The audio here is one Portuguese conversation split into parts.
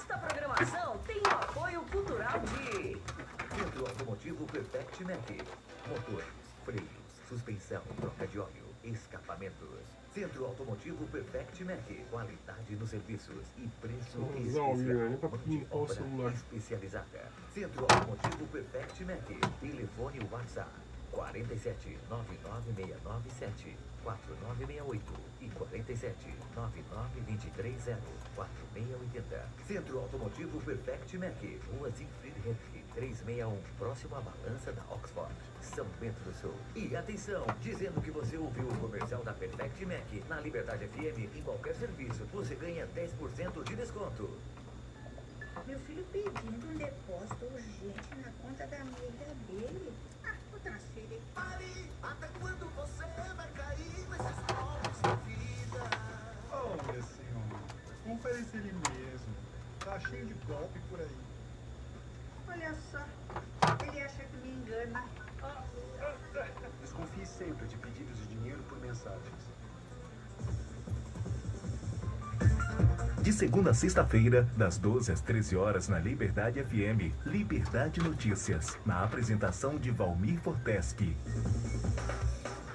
Esta programação tem o apoio cultural de Centro Automotivo Perfect Mac. Motores, freios, suspensão, troca de óleo, escapamentos. Centro Automotivo Perfect Mac. Qualidade nos serviços e preço especial. Mão de obra especializada. Centro Automotivo Perfect Mac. Telefone WhatsApp 47 99697 4968 e 47 99230 4680. Centro Automotivo Perfect Mac. Rua Siegfried Henry 361, próximo à balança da Oxford, São Bento do Sul. E atenção, dizendo que você ouviu o comercial da Perfect Mac na Liberdade FM, em qualquer serviço, você ganha 10% de desconto. Meu filho pedindo um depósito urgente na conta da amiga dele. Vou transferir. Pare! Até quando você vai cair nesses golpes da vida? Olha, senhor, vamos parecer ele mesmo. Tá cheio de golpe por aí. Olha só, ele acha que me engana. Desconfie sempre de pedidos de dinheiro por mensagens. De segunda a sexta-feira, das 12 às 13 horas na Liberdade FM, Liberdade Notícias, na apresentação de Valmir Forteschi.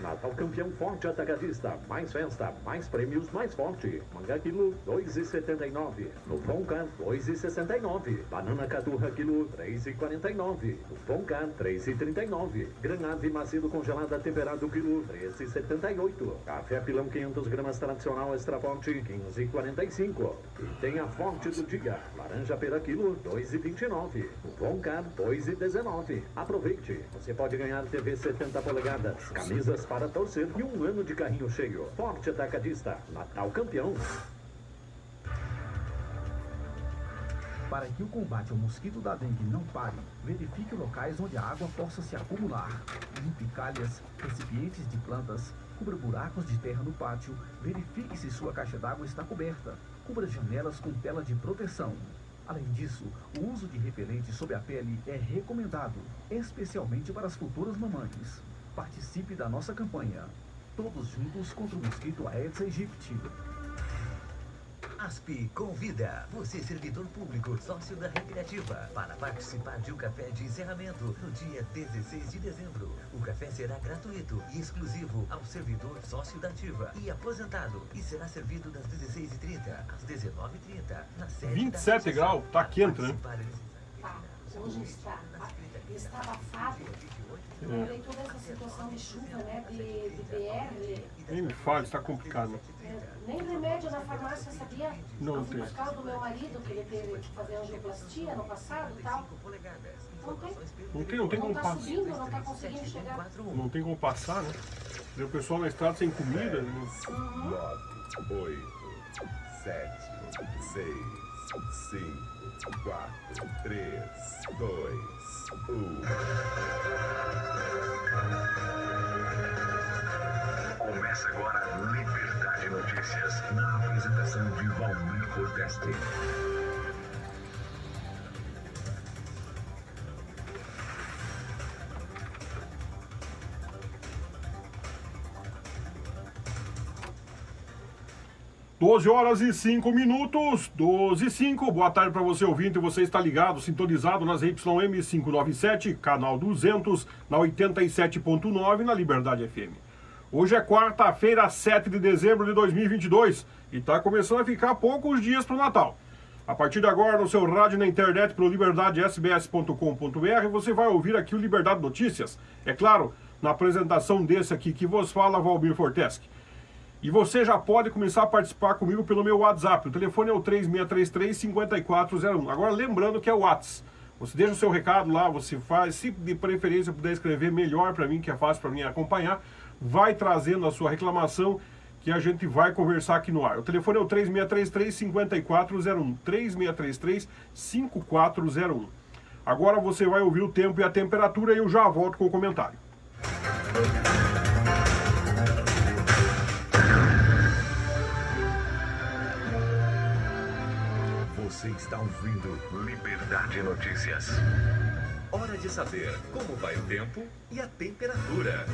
Natal Campeão Forte Atacadista. Mais festa, mais prêmios, mais forte. Manga quilo, R$ 2,79. No Foncar, R$ 2,69. Banana caturra quilo, R$ 3,49. No Foncar, R$ 3,39. Granave macio congelada temperado quilo, R$ 13,78. Café pilão 500 gramas tradicional extra forte, R$ 15,45. E tem a forte do dia. Laranja pera quilo, R$ 2,29. No Foncar, R$ 2,19. Aproveite. Você pode ganhar TV 70 polegadas, camisas para torcer e um ano de carrinho cheio. Forte Atacadista. Natal Campeão. Para que o combate ao mosquito da dengue não pare, verifique locais onde a água possa se acumular. Limpe calhas, recipientes de plantas, cubra buracos de terra no pátio, verifique se sua caixa d'água está coberta. Cubra janelas com tela de proteção. Além disso, o uso de repelente sob a pele é recomendado, especialmente para as futuras mamães. Participe da nossa campanha. Todos juntos contra o mosquito Aedes aegypti. ASP convida você, servidor público, sócio da Recreativa, para participar de um café de encerramento no dia 16 de dezembro. O café será gratuito e exclusivo ao servidor sócio da Ativa e aposentado e será servido das 16h30 às 19h30 na sede 27 graus, tá quente, né? Hoje está abafado. Tem toda essa situação de chuva, né, de BR. Nem me fale, está complicado. Nem remédio na farmácia, sabia? Não tem. Por causa do meu marido, que ele teve que fazer angioplastia no passado e tal. Não tem como tá passar. Subindo, não tá conseguindo chegar. Não tem como passar, né? E o pessoal na estrada sem comida. 9, 8, 7, 6, 5, 4, 3, 2, 1. Começa agora Liberdade Notícias, na apresentação de Valmir Forteschi. Doze horas e 5 minutos, 12 e 5. Boa tarde para você, ouvinte. Você está ligado, sintonizado nas YM 597, canal 200, na 87.9, na Liberdade FM. Hoje é quarta-feira, 7 de dezembro de 2022 e está começando a ficar poucos dias para o Natal. A partir de agora, no seu rádio e na internet, pelo liberdadesbs.com.br, você vai ouvir aqui o Liberdade Notícias. É claro, na apresentação desse aqui que vos fala, Valmir Forteschi. E você já pode começar a participar comigo pelo meu WhatsApp. O telefone é o 3633-5401. Agora, lembrando que é o WhatsApp. Você deixa o seu recado lá, você faz, se de preferência puder escrever melhor para mim, que é fácil para mim acompanhar, vai trazendo a sua reclamação que a gente vai conversar aqui no ar. O telefone é o 3633-5401. 3633-5401. Agora você vai ouvir o tempo e a temperatura e eu já volto com o comentário. Você está ouvindo Liberdade Notícias. Hora de saber como vai o tempo e a temperatura.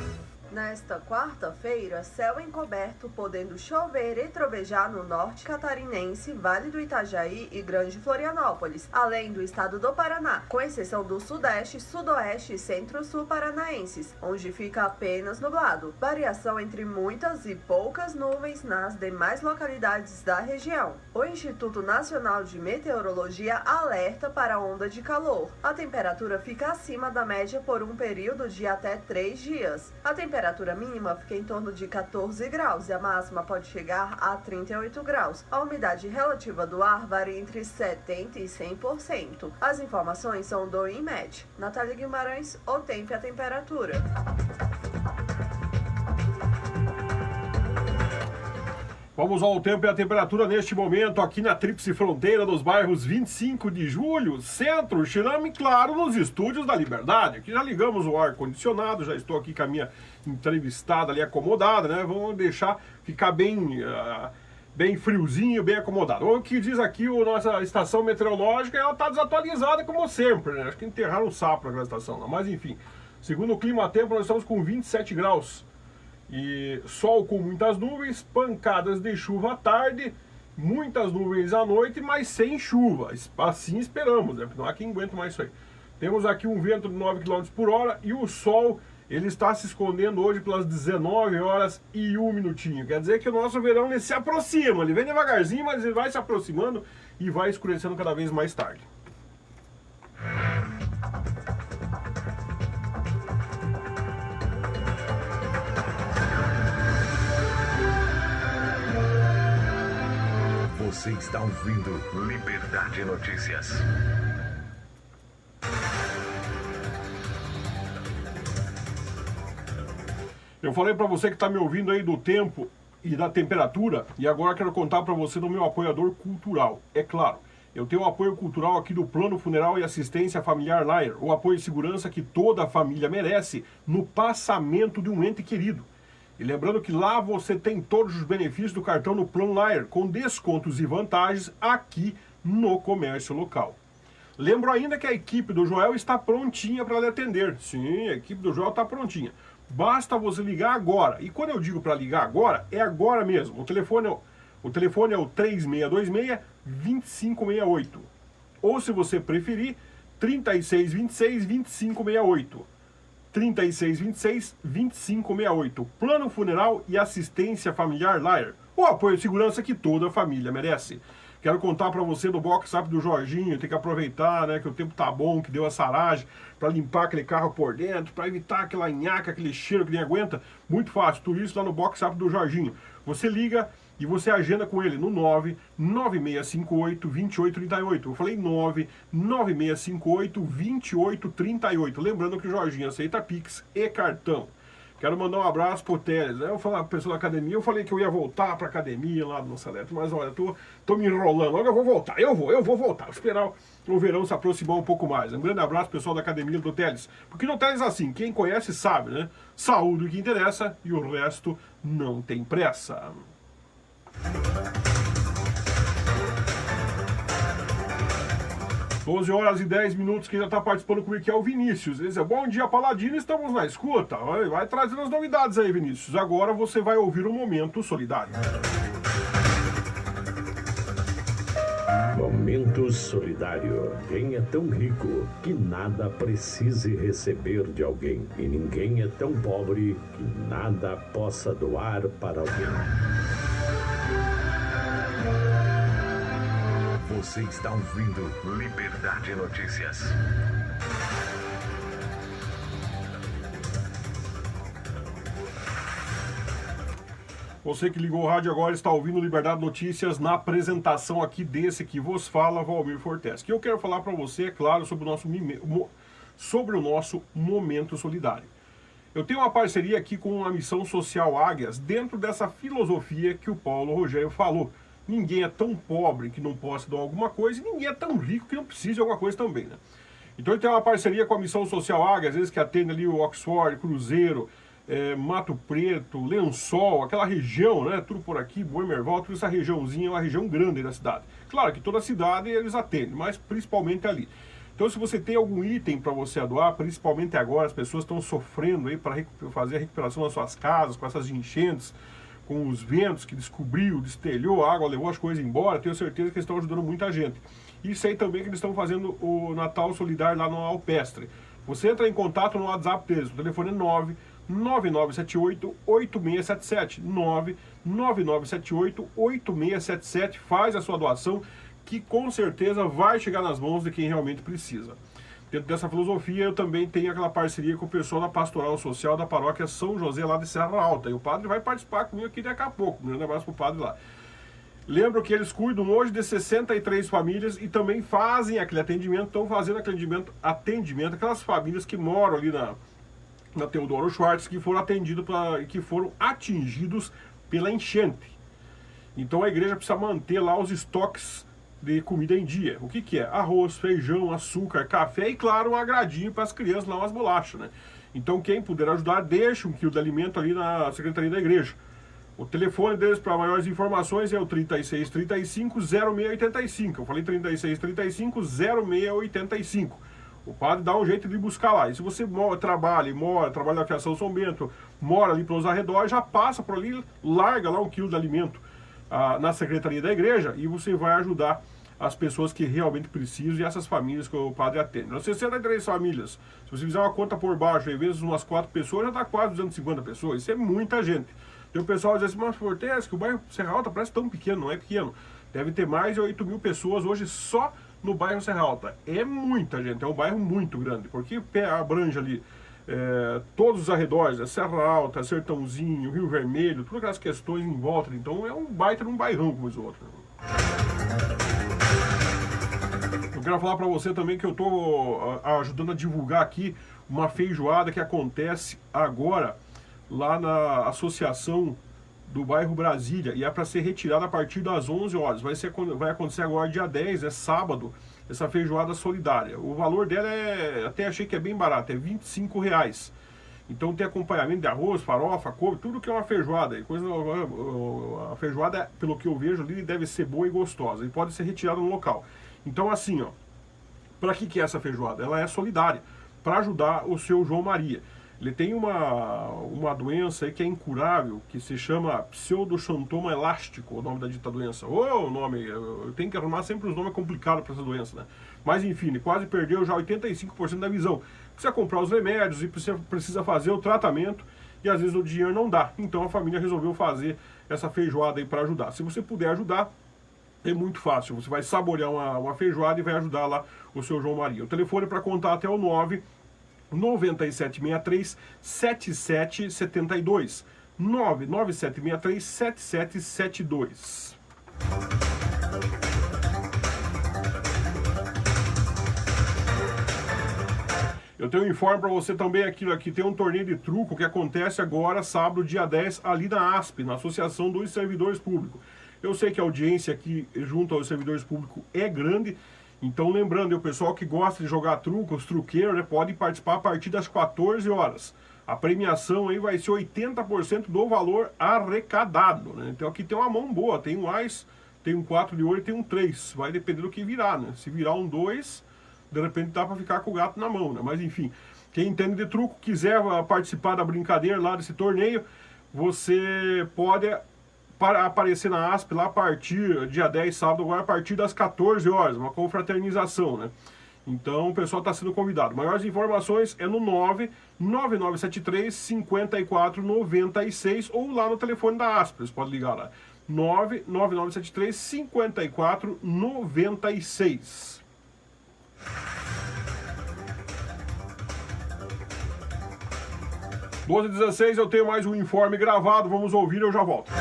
Nesta quarta-feira, céu encoberto, podendo chover e trovejar no norte catarinense, Vale do Itajaí e Grande Florianópolis, além do estado do Paraná, com exceção do sudeste, sudoeste e centro-sul paranaenses, onde fica apenas nublado. Variação entre muitas e poucas nuvens nas demais localidades da região. O Instituto Nacional de Meteorologia alerta para a onda de calor. A temperatura fica acima da média por um período de até 3 dias. A temperatura mínima fica em torno de 14 graus e a máxima pode chegar a 38 graus. A umidade relativa do ar varia entre 70% e 100%. As informações são do INMET. Natália Guimarães, o tempo e a temperatura. Vamos ao tempo e a temperatura neste momento aqui na tríplice fronteira dos bairros 25 de Julho, Centro, Xirame, claro, nos estúdios da Liberdade. Aqui já ligamos o ar-condicionado, já estou aqui com a minha entrevistada ali acomodada, né? Vamos deixar ficar bem friozinho, bem acomodado. O que diz aqui a nossa estação meteorológica, ela está desatualizada como sempre, né? Acho que enterraram um sapo naquela estação, não. Mas enfim, segundo o clima-tempo, nós estamos com 27 graus. E sol com muitas nuvens, pancadas de chuva à tarde, muitas nuvens à noite, mas sem chuva. Assim esperamos, né? Não há quem aguente mais isso aí. Temos aqui um vento de 9 km por hora e o sol, ele está se escondendo hoje pelas 19 horas e 1 minutinho. Quer dizer que o nosso verão ele se aproxima, ele vem devagarzinho, mas ele vai se aproximando e vai escurecendo cada vez mais tarde. Você está ouvindo Liberdade Notícias. Eu falei para você que está me ouvindo aí do tempo e da temperatura, e agora quero contar para você do meu apoiador cultural. É claro, eu tenho o apoio cultural aqui do Plano Funeral e Assistência Familiar Layer, o apoio e segurança que toda a família merece no passamento de um ente querido. E lembrando que lá você tem todos os benefícios do cartão no Plano Layer, com descontos e vantagens aqui no comércio local. Lembro ainda que a equipe do Joel está prontinha para lhe atender. Sim, a equipe do Joel está prontinha. Basta você ligar agora. E quando eu digo para ligar agora, é agora mesmo. O telefone é o 3626-2568. Ou, se você preferir, 3626-2568. 3626-2568. Plano Funeral e Assistência Familiar Layer. O apoio e segurança que toda a família merece. Quero contar para você do box up do Jorginho. Tem que aproveitar, né, que o tempo tá bom, que deu a saragem, para limpar aquele carro por dentro, para evitar aquela nhaca, aquele cheiro que nem aguenta. Muito fácil, tudo isso lá no box up do Jorginho. Você liga e você agenda com ele no 99658-2838. Eu falei 99658-2838. Lembrando que o Jorginho aceita Pix e cartão. Quero mandar um abraço pro Teles. Eu falei pra pessoa da academia, eu falei que eu ia voltar pra academia lá no Salete, mas olha, tô me enrolando. Olha, eu vou voltar, eu vou voltar. Vou esperar o verão se aproximar um pouco mais. Um grande abraço, pessoal da academia do Teles. Porque no Teles, assim, quem conhece sabe, né? Saúde o que interessa e o resto não tem pressa. 12 horas e 10 minutos, quem já está participando comigo aqui é o Vinícius. Ele diz, bom dia, Paladino, estamos na escuta. Vai trazendo as novidades aí, Vinícius. Agora você vai ouvir o Momento Solidário. Momento Solidário. Quem é tão rico que nada precise receber de alguém? E ninguém é tão pobre que nada possa doar para alguém. Você está ouvindo Liberdade Notícias. Você que ligou o rádio agora está ouvindo Liberdade Notícias na apresentação aqui desse que vos fala, Valmir Fortes. Que eu quero falar para você, é claro, sobre o nosso Momento Solidário. Eu tenho uma parceria aqui com a Missão Social Águias, dentro dessa filosofia que o Paulo Rogério falou. Ninguém é tão pobre que não possa dar alguma coisa e ninguém é tão rico que não precise de alguma coisa também, né? Então ele tem uma parceria com a Missão Social Águia, às vezes que atende ali o Oxford, Cruzeiro, Mato Preto, Lençol, aquela região, né? Tudo por aqui, Boemerval, toda essa regiãozinha é uma região grande da cidade. Claro que toda a cidade eles atendem, mas principalmente ali. Então, se você tem algum item para você doar, principalmente agora, as pessoas estão sofrendo aí para fazer a recuperação das suas casas, com essas enchentes, com os ventos que descobriu, destelhou, a água levou as coisas embora, tenho certeza que eles estão ajudando muita gente. E sei também que eles estão fazendo o Natal Solidário lá no Alpestre. Você entra em contato no WhatsApp deles, o telefone é 99978-8677, 99978-8677, faz a sua doação, que com certeza vai chegar nas mãos de quem realmente precisa. Dentro dessa filosofia, eu também tenho aquela parceria com o pessoal da Pastoral Social da Paróquia São José, lá de Serra Alta. E o padre vai participar comigo aqui daqui a pouco. Um abraço pro padre lá. Lembro que eles cuidam hoje de 63 famílias e também fazem aquele atendimento, estão fazendo aquele atendimento aquelas famílias que moram ali na Teodoro Schwartz, que foram atingidos pela enchente. Então a igreja precisa manter lá os estoques de comida em dia. O que é? Arroz, feijão, açúcar, café e, claro, um agradinho para as crianças lá, umas bolachas, né? Então, quem puder ajudar, deixa 1 quilo de alimento ali na Secretaria da Igreja. O telefone deles para maiores informações é o 3635-0685. Eu falei 3635-0685. O padre dá um jeito de buscar lá. E se você trabalha na Fiação São Bento, mora ali pelos arredores, já passa por ali, larga lá 1 quilo de alimento na Secretaria da Igreja e você vai ajudar as pessoas que realmente precisam e essas famílias que o padre atende. Nas 63 famílias, se você fizer uma conta por baixo, às vezes umas 4 pessoas, já dá quase 250 pessoas. Isso é muita gente. Tem o pessoal diz assim, mas Fortes, que o bairro Serra Alta parece tão pequeno. Não é pequeno. Deve ter mais de 8 mil pessoas hoje só no bairro Serra Alta. É muita gente, é um bairro muito grande, porque abrange ali todos os arredores, Serra Alta, Sertãozinho, Rio Vermelho, todas aquelas questões em volta. Então é um baita de um bairrão, como diz o outro. Eu quero falar para você também que eu estou ajudando a divulgar aqui uma feijoada que acontece agora lá na Associação do Bairro Brasília, e é para ser retirada a partir das 11 horas. Vai acontecer agora dia 10, é sábado, essa feijoada solidária. O valor dela até achei que é bem barato, é R$25. Então tem acompanhamento de arroz, farofa, couve, tudo que é uma feijoada. A feijoada, pelo que eu vejo ali, deve ser boa e gostosa, e pode ser retirada no local. Então assim, ó, para que é essa feijoada? Ela é solidária, para ajudar o seu João Maria. Ele tem uma doença aí que é incurável, que se chama pseudoxantoma elástico, o nome da dita doença. O nome, eu tenho que arrumar sempre os nomes complicados para essa doença, né? Mas enfim, ele quase perdeu já 85% da visão. Precisa comprar os remédios e precisa fazer o tratamento, e às vezes o dinheiro não dá. Então a família resolveu fazer essa feijoada aí para ajudar. Se você puder ajudar, é muito fácil. Você vai saborear uma feijoada e vai ajudar lá o seu João Maria. O telefone para contato é o 99763-7772. 99763-7772. Eu tenho um informe para você também aqui tem um torneio de truco que acontece agora, sábado, dia 10, ali na ASP, na Associação dos Servidores Públicos. Eu sei que a audiência aqui junto aos servidores públicos é grande, então lembrando, o pessoal que gosta de jogar truco, os truqueiros, né, podem participar a partir das 14 horas. A premiação aí vai ser 80% do valor arrecadado, né? Então aqui tem uma mão boa, tem um AIS, tem um 4 de ouro e tem um 3. Vai depender do que virar, né? Se virar um 2, de repente dá para ficar com o gato na mão, né? Mas enfim, quem entende de truco, quiser participar da brincadeira lá desse torneio, você pode aparecer na ASP lá a partir, dia 10, sábado, agora a partir das 14 horas, uma confraternização, né? Então o pessoal está sendo convidado. Maiores informações é no 99973-5496 ou lá no telefone da ASP, você pode ligar lá. 99973-5496. Às 12h16 eu tenho mais um informe gravado, vamos ouvir, eu já volto.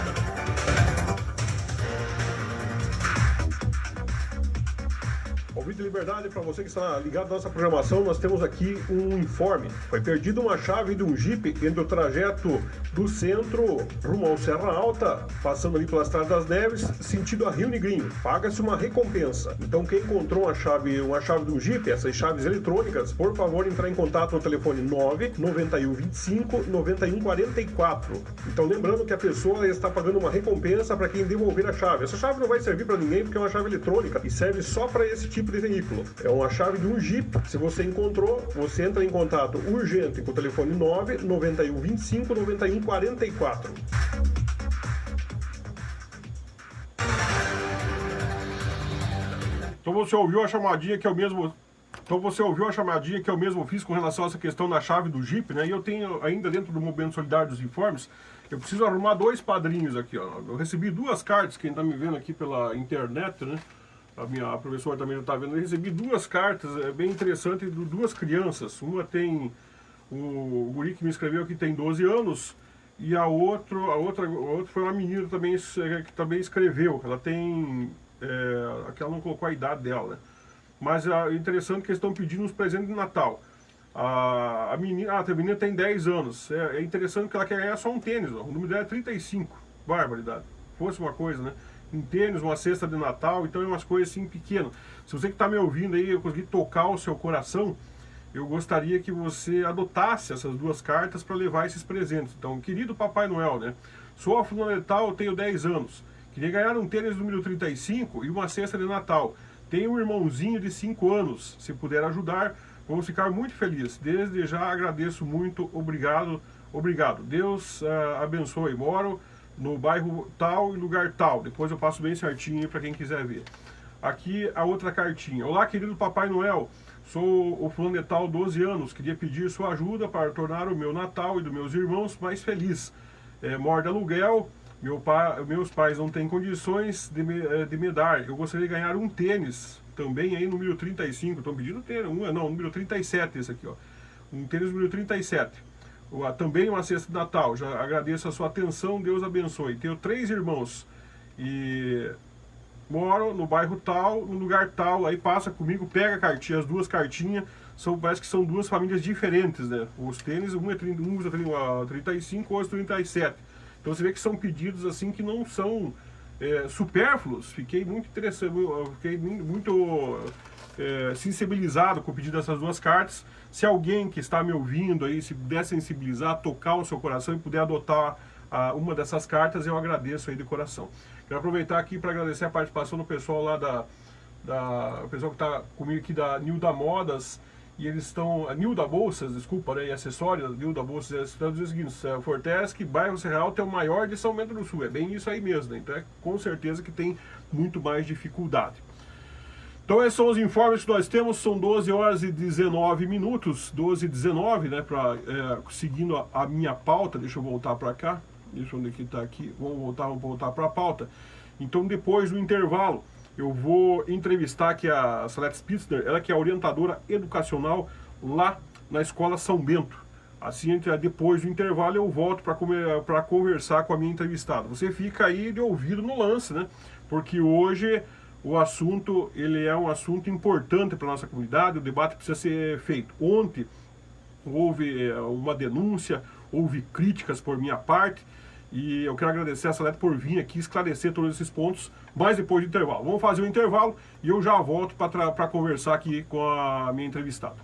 Ouvinte de Liberdade, para você que está ligado à nossa programação, nós temos aqui um informe. Foi perdida uma chave de um Jeep entre o trajeto do centro rumo ao Serra Alta, passando ali pela Estrada das Neves, sentido a Rio Negrinho. Paga-se uma recompensa. Então quem encontrou uma chave de um Jeep, essas chaves eletrônicas, por favor entrar em contato no telefone 99125-9144. Então lembrando que a pessoa está pagando uma recompensa para quem devolver a chave. Essa chave não vai servir para ninguém porque é uma chave eletrônica e serve só para esse tipo tipo de veículo. É uma chave de um Jeep. Se você encontrou, você entra em contato urgente com o telefone 991 25 91 44. Então você ouviu a chamadinha que eu mesmo fiz com relação a essa questão da chave do Jeep, né? E eu tenho ainda dentro do Movimento Solidário dos Informes, eu preciso arrumar 2 padrinhos aqui, ó. Eu recebi 2 cartas, quem tá me vendo aqui pela internet, né? A professora também já tá vendo. Eu recebi 2 cartas, bem interessante, de 2 crianças. Uma tem o guri que me escreveu que tem 12 anos, e a outra foi uma menina também, que também escreveu. Ela tem... aqui ela não colocou a idade dela, né? Mas é interessante que eles estão pedindo uns presentes de Natal. A menina tem 10 anos. É interessante que ela quer ganhar só um tênis. Ó. O número dela é 35. Barbaridade. Fosse uma coisa, né? Um tênis, uma cesta de Natal. Então é umas coisas assim pequenas. Se você que está me ouvindo aí, eu consegui tocar o seu coração, eu gostaria que você adotasse essas 2 cartas para levar esses presentes. Então, querido Papai Noel, né? Sou a fulana de tal, eu tenho 10 anos. Queria ganhar um tênis número 35 e uma cesta de Natal. Tenho um irmãozinho de 5 anos. Se puder ajudar, vamos ficar muito felizes. Desde já agradeço muito. Obrigado. Deus abençoe. Moro no bairro tal e lugar tal. Depois eu passo bem certinho para quem quiser ver. Aqui a outra cartinha. Olá, querido Papai Noel. Sou o fulano de tal, 12 anos. Queria pedir sua ajuda para tornar o meu Natal e dos meus irmãos mais feliz. Moro de aluguel. Meus pais não têm condições de me dar. Eu gostaria de ganhar um tênis, também aí número 35. Estão pedindo tênis, número 37 esse aqui, ó. Um tênis número 37. Também uma cesta de Natal. Já agradeço a sua atenção, Deus abençoe. Tenho 3 irmãos e moro no bairro tal, no lugar tal. Aí passa comigo, pega a cartinha, as 2 cartinhas. Parece que são 2 famílias diferentes, né? Os tênis, um usa 35, outro 37. Então você vê que são pedidos assim que não são supérfluos. Fiquei muito interessante, fiquei muito sensibilizado com o pedido dessas 2 cartas. Se alguém que está me ouvindo aí, se puder sensibilizar, tocar o seu coração e puder adotar uma dessas cartas, eu agradeço aí de coração. Quero aproveitar aqui para agradecer a participação do pessoal lá o pessoal que está comigo aqui da Nilda Modas. E eles estão, a Nilda Bolsas, desculpa, né, e acessórios, Nilda Bolsas, estão dizendo o seguinte: Fortesc, bairro Serra Alta é o maior de São Bento do Sul. É bem isso aí mesmo, né? Então é com certeza que tem muito mais dificuldade. Então esses são os informes que nós temos, são 12 horas e 19 minutos, 12 e 19, né, seguindo a minha pauta. Deixa eu voltar para cá, deixa eu ver onde que está aqui, vamos voltar para a pauta. Então depois do intervalo, eu vou entrevistar aqui a Salete Spitzner, ela que é orientadora educacional lá na Escola São Bento. Assim, depois do intervalo, eu volto para conversar com a minha entrevistada. Você fica aí de ouvido no lance, né? Porque hoje o assunto, ele é um assunto importante para a nossa comunidade, o debate precisa ser feito. Ontem houve uma denúncia, houve críticas por minha parte, e eu quero agradecer a Salete por vir aqui esclarecer todos esses pontos, mas depois do intervalo. Vamos fazer o intervalo e eu já volto para conversar aqui com a minha entrevistada.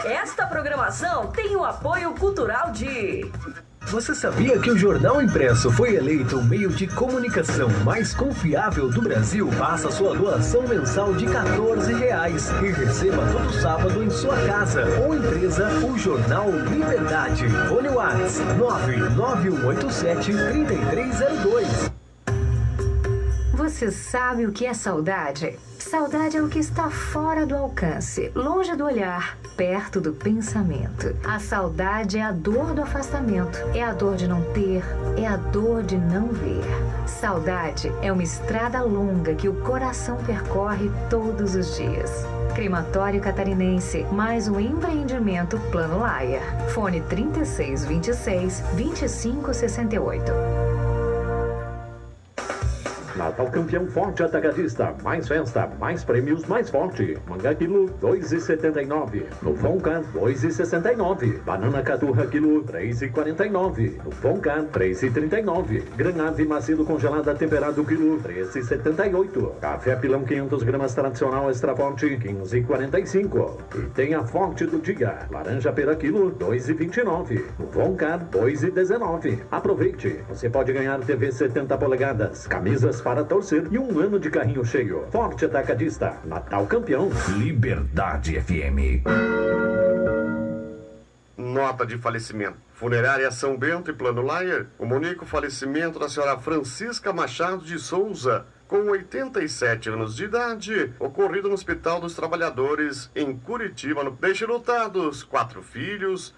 Esta programação tem o apoio cultural de... Você sabia que o Jornal Impresso foi eleito o meio de comunicação mais confiável do Brasil? Faça sua doação mensal de R$14 e receba todo sábado em sua casa ou empresa o Jornal Liberdade. Fone WhatsApp 99187-3302. Você sabe o que é saudade? Saudade é o que está fora do alcance, longe do olhar, perto do pensamento. A saudade é a dor do afastamento, é a dor de não ter, é a dor de não ver. Saudade é uma estrada longa que o coração percorre todos os dias. Crematório Catarinense, mais um empreendimento Plano Laia. Fone 3626-2568. Natal Campeão Forte Atacadista. Mais festa, mais prêmios, mais forte. Manga quilo, R$ 2,79. No Foncan, R$ 2,69. Banana caturra quilo, R$ 3,49. No Foncan, R$ 3,39. Granave macio congelada temperado quilo, R$ 13,78. Café pilão 500 gramas tradicional extra forte, R$ 15,45. E tem a forte do dia. Laranja pera quilo, R$ 2,29. No Foncan, R$ 2,19. Aproveite, você pode ganhar TV 70 polegadas, camisas para torcer e um ano de carrinho cheio. Forte Atacadista, Natal Campeão. Liberdade FM. Nota de falecimento. Funerária São Bento e Plano Laier comunica o falecimento da senhora Francisca Machado de Souza, com 87 anos de idade, ocorrido no Hospital dos Trabalhadores, em Curitiba. Deixe lutados 4 filhos,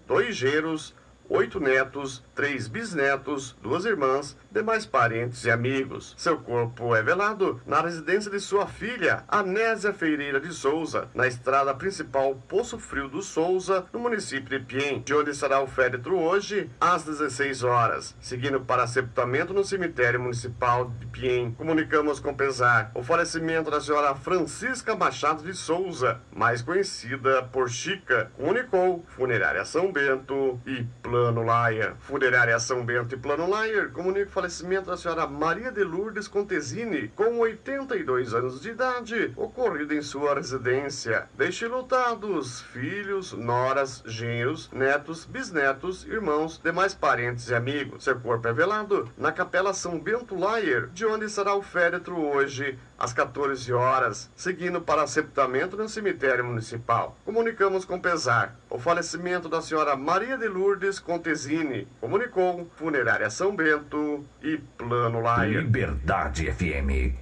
2 genros, 8 netos, 3 bisnetos, 2 irmãs, demais parentes e amigos. Seu corpo é velado na residência de sua filha, Anésia Ferreira de Souza, na estrada principal Poço Frio do Souza, no município de Piém, de onde será o féretro hoje, às 16 horas, seguindo para sepultamento no cemitério municipal de Piém. Comunicamos com pesar o falecimento da senhora Francisca Machado de Souza, mais conhecida por Chica. Comunicou Funerária São Bento e Plano Laier. Funerária São Bento e Plano Laier comunica o falecimento da senhora Maria de Lourdes Contesini, com 82 anos de idade, ocorrido em sua residência. Deixe lutados filhos, noras, genros, netos, bisnetos, irmãos, demais parentes e amigos. Seu corpo é velado na Capela São Bento Laier, de onde será o féretro hoje, às 14 horas, seguindo para sepultamento no cemitério municipal. Comunicamos com pesar o falecimento da senhora Maria de Lourdes Contesini. Comunicou Funerária São Bento e Plano Laier. Liberdade FM.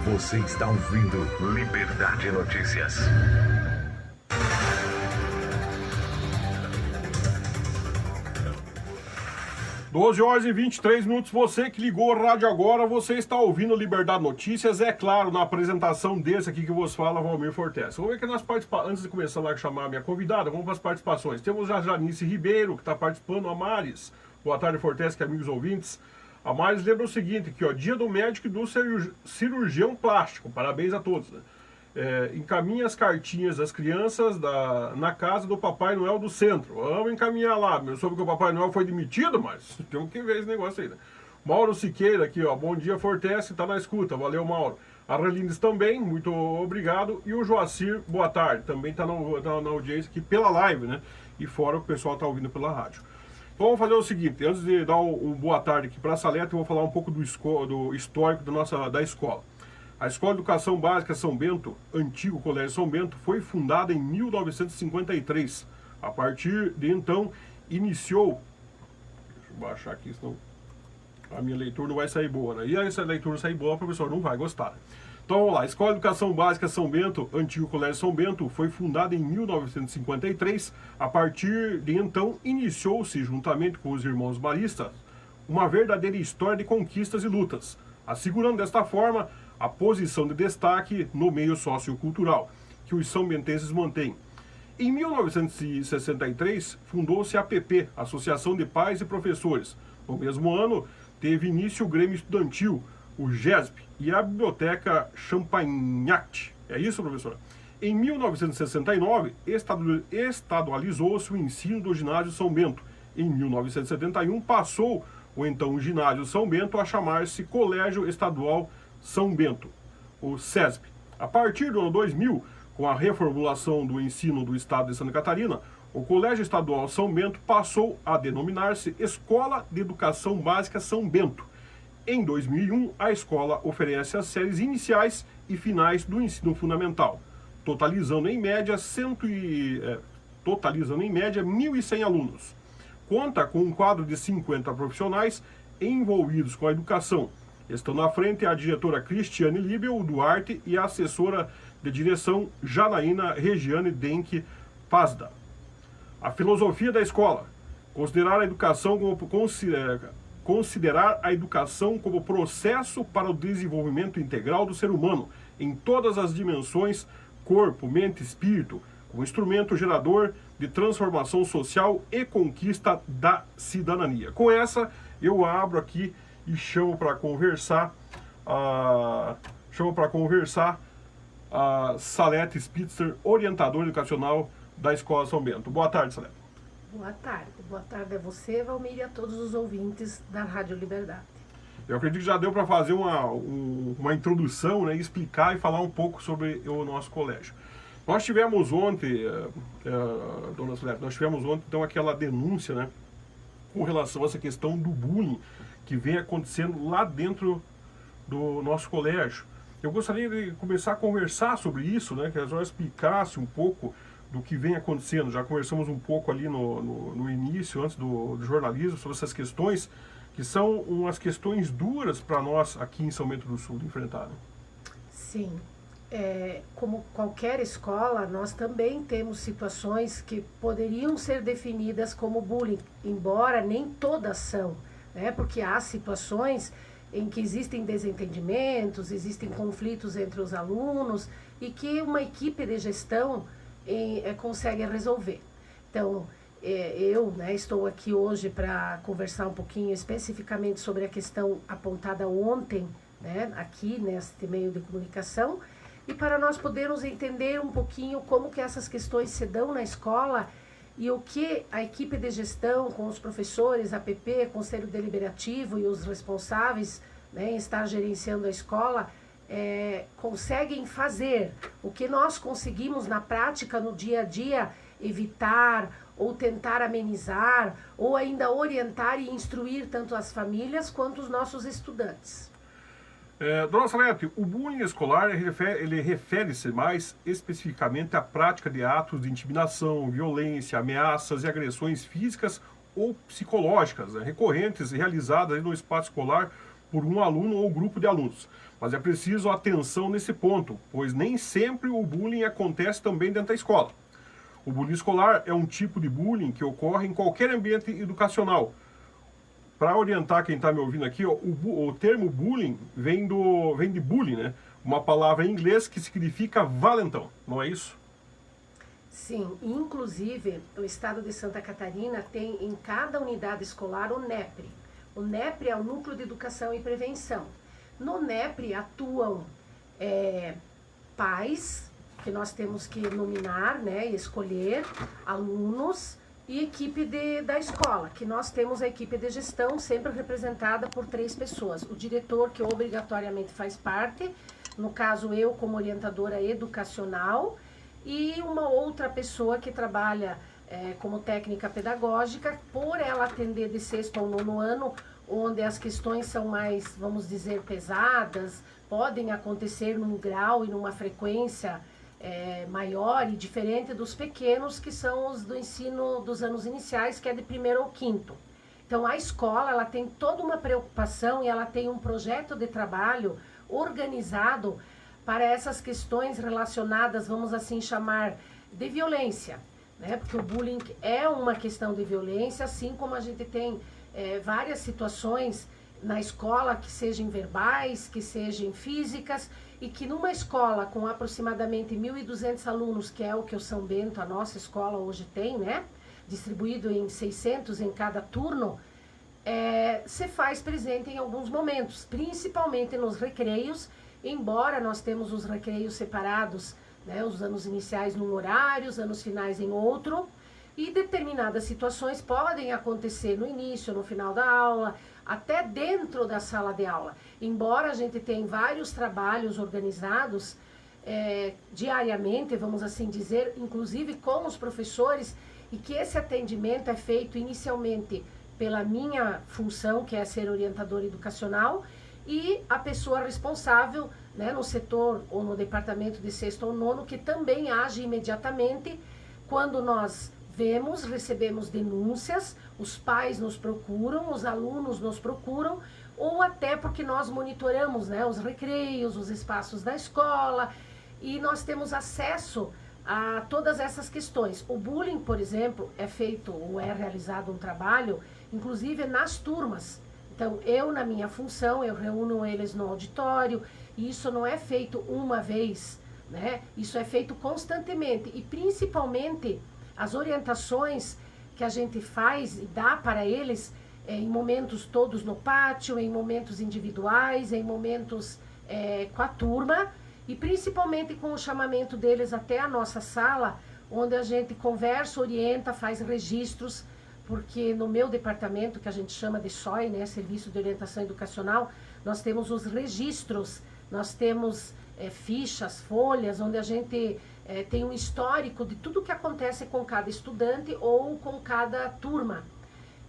Você está ouvindo Liberdade Notícias. Doze horas e 23 minutos, você que ligou o rádio agora, você está ouvindo Liberdade Notícias, é claro, na apresentação desse aqui que vos fala, Valmir Fortes. Vamos ver que nós participamos, antes de começar lá a chamar a minha convidada, vamos para as participações. Temos a Janice Ribeiro, que está participando, a Maris. Boa tarde, Fortes, que amigos ouvintes. A Maris lembra o seguinte, aqui, ó, dia do médico e do cirurgião plástico, parabéns a todos, né? Encaminha as cartinhas das crianças na casa do Papai Noel do centro. Vamos encaminhar lá. Eu soube que o Papai Noel foi demitido, mas temos que ver esse negócio aí, né? Mauro Siqueira aqui, ó. Bom dia, Fortes, tá na escuta. Valeu, Mauro. A Relines também, muito obrigado. E o Joacir, boa tarde. Também tá na audiência aqui pela live, né? E fora o pessoal tá ouvindo pela rádio. Então vamos fazer o seguinte, antes de dar um boa tarde aqui para a Saleta, eu vou falar um pouco do histórico da escola. A Escola de Educação Básica São Bento, antigo Colégio São Bento, foi fundada em 1953. A partir de então, iniciou... Deixa eu baixar aqui, senão a minha leitura não vai sair boa, né? E aí, se a leitura sair boa, o professor não vai gostar, né? Então vamos lá, a Escola de Educação Básica São Bento, antigo Colégio São Bento, foi fundada em 1953. A partir de então, iniciou-se, juntamente com os irmãos baristas, uma verdadeira história de conquistas e lutas, assegurando desta forma a posição de destaque no meio sociocultural, que os são-bentenses mantêm. Em 1963, fundou-se a APP, Associação de Pais e Professores. No mesmo ano, teve início o Grêmio Estudantil, o GESP, e a Biblioteca Champagnat. É isso, professora? Em 1969, estadualizou-se o ensino do Ginásio São Bento. Em 1971, passou o então Ginásio São Bento a chamar-se Colégio Estadual São Bento, o SESB. A partir do ano 2000, com a reformulação do ensino do estado de Santa Catarina, o Colégio Estadual São Bento passou a denominar-se Escola de Educação Básica São Bento. Em 2001, a escola oferece as séries iniciais e finais do ensino fundamental, totalizando em média 1.100 alunos. Conta com um quadro de 50 profissionais envolvidos com a educação. Estão na frente a diretora Cristiane Libel Duarte e a assessora de direção Janaína Regiane Denk Pazda. A filosofia da escola: considerar a educação como processo para o desenvolvimento integral do ser humano em todas as dimensões, corpo, mente e espírito, como instrumento gerador de transformação social e conquista da cidadania. Com essa, eu abro aqui e chamo para conversar a Salete Spitzer, orientadora educacional da Escola São Bento. Boa tarde, Salete. Boa tarde. Boa tarde a você, Valmir, e a todos os ouvintes da Rádio Liberdade. Eu acredito que já deu para fazer uma introdução, né, explicar e falar um pouco sobre o nosso colégio. Nós tivemos ontem, dona Salete, então aquela denúncia, né, com relação a essa questão do bullying que vem acontecendo lá dentro do nosso colégio. Eu gostaria de começar a conversar sobre isso, né, que a senhora explicasse um pouco do que vem acontecendo. Já conversamos um pouco ali no início, antes do jornalismo, sobre essas questões, que são umas questões duras para nós aqui em São Bento do Sul de enfrentar. Né? Sim. Como qualquer escola, nós também temos situações que poderiam ser definidas como bullying, embora nem todas são, né? Porque há situações em que existem desentendimentos, existem conflitos entre os alunos e que uma equipe de gestão consegue resolver. Então, eu, né, estou aqui hoje para conversar um pouquinho especificamente sobre a questão apontada ontem, né, aqui neste meio de comunicação, e para nós podermos entender um pouquinho como que essas questões se dão na escola e o que a equipe de gestão, com os professores, a APP, Conselho Deliberativo e os responsáveis, né, em estar gerenciando a escola, conseguem fazer, o que nós conseguimos na prática, no dia a dia, evitar ou tentar amenizar ou ainda orientar e instruir tanto as famílias quanto os nossos estudantes. Dona Salete, o bullying escolar ele refere-se mais especificamente à prática de atos de intimidação, violência, ameaças e agressões físicas ou psicológicas, né, recorrentes e realizadas no espaço escolar por um aluno ou grupo de alunos. Mas é preciso atenção nesse ponto, pois nem sempre o bullying acontece também dentro da escola. O bullying escolar é um tipo de bullying que ocorre em qualquer ambiente educacional. Para orientar quem está me ouvindo aqui, ó, o termo bullying vem de bullying, né? Uma palavra em inglês que significa valentão, não é isso? Sim, inclusive o estado de Santa Catarina tem em cada unidade escolar o NEPRE. O NEPRE é o Núcleo de Educação e Prevenção. No NEPRE atuam pais, que nós temos que nominar, né, e escolher, alunos e equipe da escola, que nós temos a equipe de gestão sempre representada por 3 pessoas. O diretor, que obrigatoriamente faz parte, no caso eu como orientadora educacional, e uma outra pessoa que trabalha como técnica pedagógica, por ela atender de 6º ao 9º ano, onde as questões são mais, vamos dizer, pesadas, podem acontecer num grau e numa frequência maior e diferente dos pequenos, que são os do ensino dos anos iniciais, que é de 1º ao 5º. Então a escola, ela tem toda uma preocupação e ela tem um projeto de trabalho organizado para essas questões relacionadas, vamos assim chamar, de violência, né? Porque o bullying é uma questão de violência, assim como a gente tem várias situações na escola, que sejam verbais, que sejam físicas, e que numa escola com aproximadamente 1.200 alunos, que é o que o São Bento, a nossa escola hoje tem, né, distribuído em 600 em cada turno, se faz presente em alguns momentos, principalmente nos recreios, embora nós temos os recreios separados, né, os anos iniciais num horário, os anos finais em outro, e determinadas situações podem acontecer no início, no final da aula, até dentro da sala de aula. Embora a gente tenha vários trabalhos organizados diariamente, vamos assim dizer, inclusive com os professores, e que esse atendimento é feito inicialmente pela minha função, que é ser orientadora educacional, e a pessoa responsável, né, no setor ou no departamento de 6º ou 9º, que também age imediatamente quando nós recebemos denúncias, os pais nos procuram, os alunos nos procuram, ou até porque nós monitoramos, né, os recreios, os espaços da escola, e nós temos acesso a todas essas questões. O bullying, por exemplo, é feito ou é realizado um trabalho, inclusive nas turmas. Então, eu, na minha função, eu reúno eles no auditório, e isso não é feito uma vez, né? Isso é feito constantemente, e principalmente as orientações que a gente faz e dá para eles em momentos todos no pátio, em momentos individuais, em momentos com a turma e principalmente com o chamamento deles até a nossa sala, onde a gente conversa, orienta, faz registros, porque no meu departamento, que a gente chama de SOI, né, Serviço de Orientação Educacional, nós temos os registros, nós temos fichas, folhas, onde a gente tem um histórico de tudo que acontece com cada estudante ou com cada turma.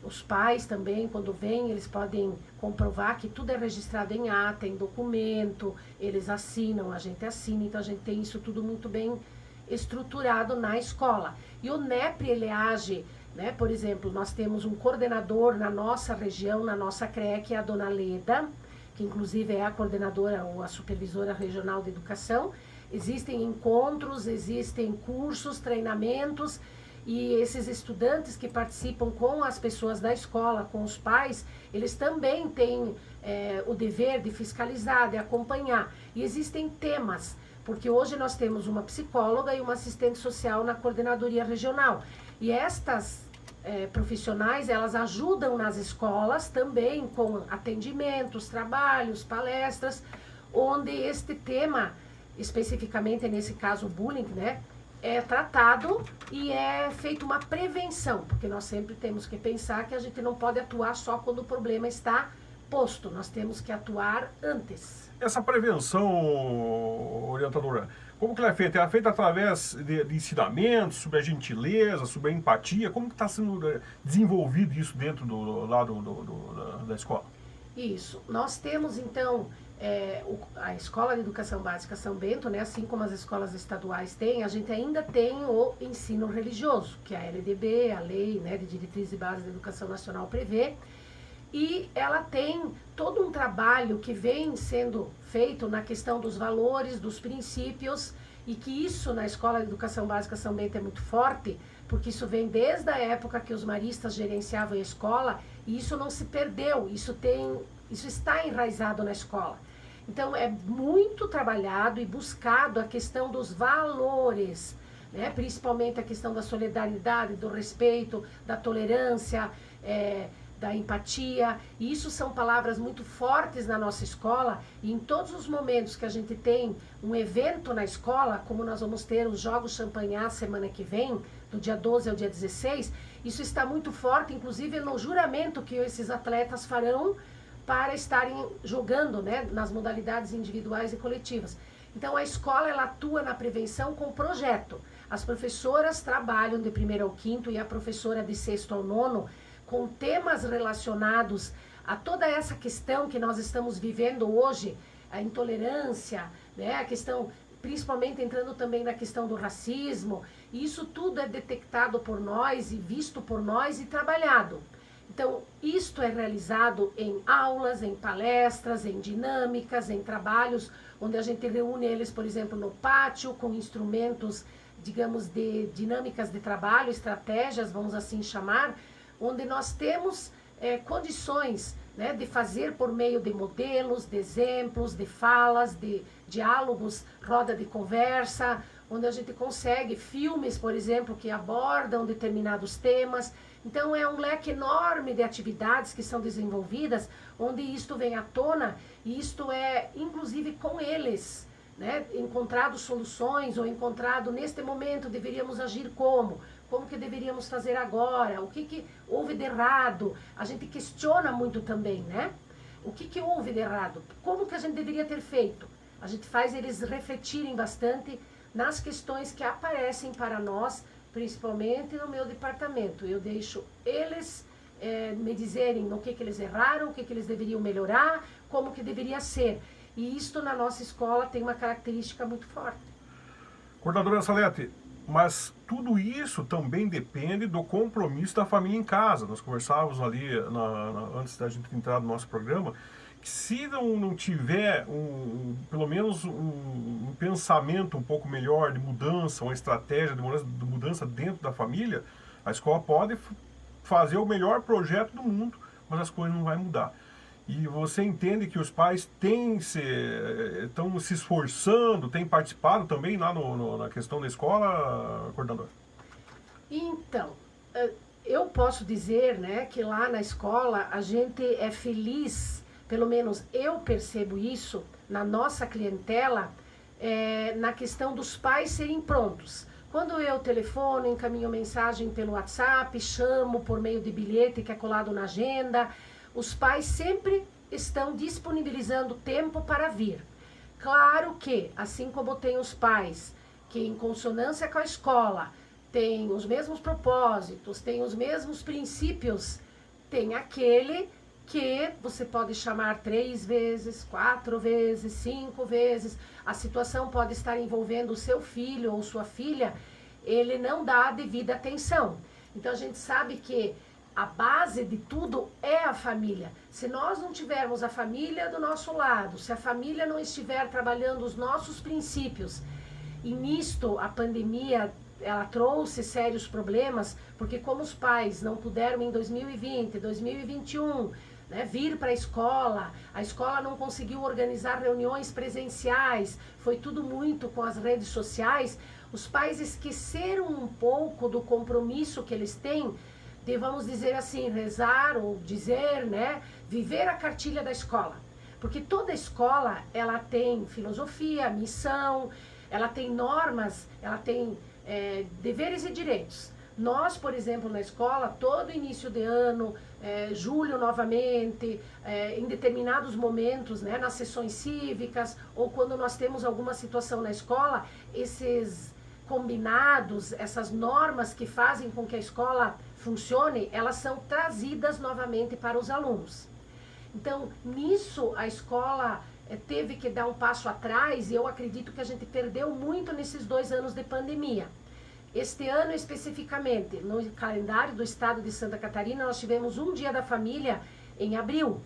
Os pais também, quando vêm, eles podem comprovar que tudo é registrado em ata, em documento, eles assinam, a gente assina, então a gente tem isso tudo muito bem estruturado na escola. E o NEPRE, ele age, né? Por exemplo, nós temos um coordenador na nossa região, na nossa CREA, que é a dona Leda, que inclusive é a coordenadora ou a supervisora regional de educação. Existem encontros, existem cursos, treinamentos, e esses estudantes que participam com as pessoas da escola, com os pais, eles também têm o dever de fiscalizar, de acompanhar. E existem temas, porque hoje nós temos uma psicóloga e uma assistente social na coordenadoria regional. E estas profissionais, elas ajudam nas escolas também com atendimentos, trabalhos, palestras, onde este tema, especificamente nesse caso o bullying, né, é tratado e é feita uma prevenção, porque nós sempre temos que pensar que a gente não pode atuar só quando o problema está posto, nós temos que atuar antes. Essa prevenção, orientadora, como que ela é feita? Ela é feita através de ensinamentos sobre a gentileza, sobre a empatia? Como que está sendo desenvolvido isso dentro do lado da escola? Isso. Nós temos, então, a Escola de Educação Básica São Bento, né, assim como as escolas estaduais têm, a gente ainda tem o ensino religioso, que a LDB, a Lei, né, de Diretrizes e Bases da Educação Nacional prevê, e ela tem todo um trabalho que vem sendo feito na questão dos valores, dos princípios, e que isso na Escola de Educação Básica São Bento é muito forte, porque isso vem desde a época que os maristas gerenciavam a escola, e isso não se perdeu, isso está enraizado na escola. Então é muito trabalhado e buscado a questão dos valores, né? Principalmente a questão da solidariedade, do respeito, da tolerância, da empatia. E isso são palavras muito fortes na nossa escola, e em todos os momentos que a gente tem um evento na escola, como nós vamos ter os Jogos Champanhar semana que vem, do dia 12 ao dia 16, isso está muito forte, inclusive no juramento que esses atletas farão para estarem jogando, né, nas modalidades individuais e coletivas. Então a escola, ela atua na prevenção com projeto. As professoras trabalham de 1º ao 5º e a professora de 6º ao 9º com temas relacionados a toda essa questão que nós estamos vivendo hoje, a intolerância, né, a questão, principalmente entrando também na questão do racismo. E isso tudo é detectado por nós e visto por nós e trabalhado. Então, isto é realizado em aulas, em palestras, em dinâmicas, em trabalhos, onde a gente reúne eles, por exemplo, no pátio, com instrumentos, digamos, de dinâmicas de trabalho, estratégias, vamos assim chamar, onde nós temos condições, né, de fazer por meio de modelos, de exemplos, de falas, de diálogos, roda de conversa, onde a gente consegue filmes, por exemplo, que abordam determinados temas. Então é um leque enorme de atividades que são desenvolvidas, onde isto vem à tona, e isto é, inclusive, com eles, né, encontrado soluções, ou encontrado, neste momento, deveríamos agir como que deveríamos fazer agora, o que houve de errado. A gente questiona muito também, né? O que houve de errado, como que a gente deveria ter feito. A gente faz eles refletirem bastante nas questões que aparecem para nós, principalmente no meu departamento. Eu deixo eles me dizerem no que eles erraram, o que eles deveriam melhorar, como que deveria ser. E isto na nossa escola tem uma característica muito forte. Coordenadora Salete, mas tudo isso também depende do compromisso da família em casa. Nós conversávamos ali, antes da gente entrar no nosso programa, que se não tiver pelo menos um pensamento um pouco melhor de mudança, uma estratégia de mudança dentro da família, a escola pode fazer o melhor projeto do mundo, mas as coisas não vão mudar. E você entende que os pais estão se esforçando, têm participado também lá na questão da escola, coordenador? Então, eu posso dizer, né, que lá na escola a gente é feliz, pelo menos eu percebo isso na nossa clientela, na questão dos pais serem prontos. Quando eu telefono, encaminho mensagem pelo WhatsApp, chamo por meio de bilhete que é colado na agenda, os pais sempre estão disponibilizando tempo para vir. Claro que, assim como tem os pais que em consonância com a escola têm os mesmos propósitos, têm os mesmos princípios, tem aquele que você pode chamar 3 vezes, 4 vezes, 5 vezes, a situação pode estar envolvendo o seu filho ou sua filha, ele não dá a devida atenção. Então a gente sabe que a base de tudo é a família. Se nós não tivermos a família do nosso lado, se a família não estiver trabalhando os nossos princípios, e nisto a pandemia ela trouxe sérios problemas, porque como os pais não puderam em 2020, 2021, vir para a escola não conseguiu organizar reuniões presenciais, foi tudo muito com as redes sociais, os pais esqueceram um pouco do compromisso que eles têm de, vamos dizer assim, rezar ou dizer, viver a cartilha da escola. Porque toda escola, ela tem filosofia, missão, ela tem normas, ela tem deveres e direitos. Nós, por exemplo, na escola, todo início de ano, julho novamente, em determinados momentos, nas sessões cívicas, ou quando nós temos alguma situação na escola, esses combinados, essas normas que fazem com que a escola funcione, elas são trazidas novamente para os alunos. Então, nisso, a escola teve que dar um passo atrás, e eu acredito que a gente perdeu muito nesses 2 anos de pandemia. Este ano, especificamente, no calendário do estado de Santa Catarina, nós tivemos um dia da família em abril.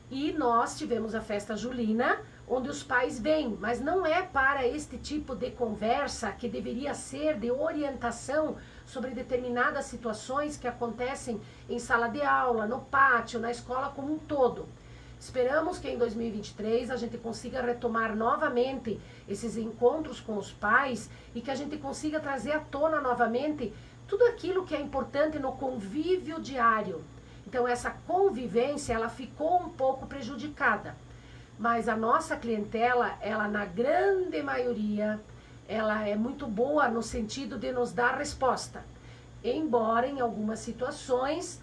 E nós tivemos a festa julina, onde os pais vêm, mas não é para este tipo de conversa que deveria ser de orientação sobre determinadas situações que acontecem em sala de aula, no pátio, na escola como um todo. Esperamos que em 2023 a gente consiga retomar novamente esses encontros com os pais e que a gente consiga trazer à tona novamente tudo aquilo que é importante no convívio diário. Então essa convivência, ela ficou um pouco prejudicada. Mas a nossa clientela, ela na grande maioria, ela é muito boa no sentido de nos dar resposta. Embora em algumas situações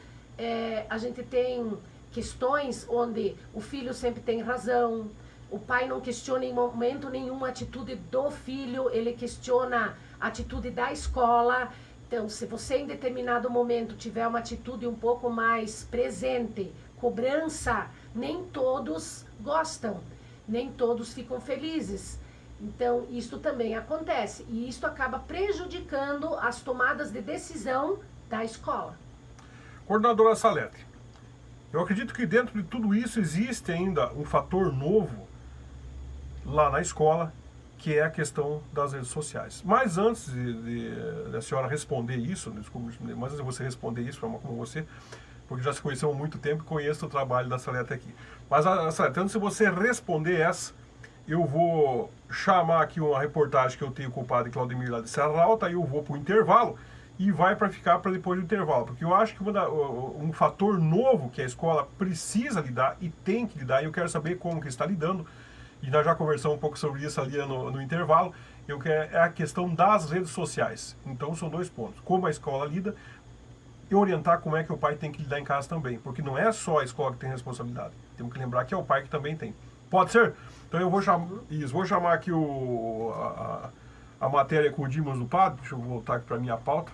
a gente tem questões onde o filho sempre tem razão, o pai não questiona em momento nenhum a atitude do filho, ele questiona a atitude da escola. Então, se você em determinado momento tiver uma atitude um pouco mais presente, cobrança, nem todos gostam, nem todos ficam felizes. Então, isso também acontece e isso acaba prejudicando as tomadas de decisão da escola. Coordenadora Salete, eu acredito que dentro de tudo isso existe ainda um fator novo lá na escola, que é a questão das redes sociais. Mas antes de a senhora responder isso, desculpe, mas antes de você responder isso, como você, porque já se conhecemos há muito tempo e conheço o trabalho da Salete aqui. Mas, Salete, antes de você responder essa, eu vou chamar aqui uma reportagem que eu tenho com o padre Claudemir lá de Serra Alta, aí eu vou para o intervalo e vai para ficar para depois do intervalo, porque eu acho que um fator novo que a escola precisa lidar e tem que lidar, e eu quero saber como que está lidando, e nós já conversamos um pouco sobre isso ali no intervalo, é a questão das redes sociais. Então são 2 pontos, como a escola lida e orientar como é que o pai tem que lidar em casa também, porque não é só a escola que tem responsabilidade, temos que lembrar que é o pai que também tem. Pode ser? Então eu vou chamar aqui a matéria com o Dimas do padre, deixa eu voltar aqui para a minha pauta,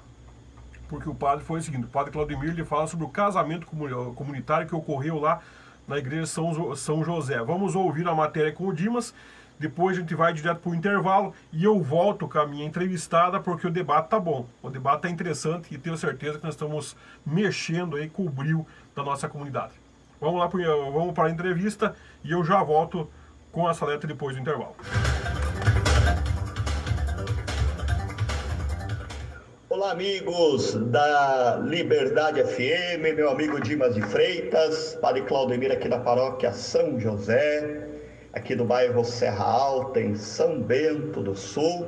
porque o padre foi o seguinte, o padre Claudemir ele fala sobre o casamento comunitário que ocorreu lá na igreja São José. Vamos ouvir a matéria com o Dimas, depois a gente vai direto para o intervalo e eu volto com a minha entrevistada, porque o debate tá bom, o debate tá interessante e tenho certeza que nós estamos mexendo aí com o brilho da nossa comunidade. Vamos lá, vamos para a entrevista e eu já volto com a Salete depois do intervalo. Olá, amigos da Liberdade FM, meu amigo Dimas de Freitas, padre Claudemir aqui da paróquia São José, aqui do bairro Serra Alta, em São Bento do Sul.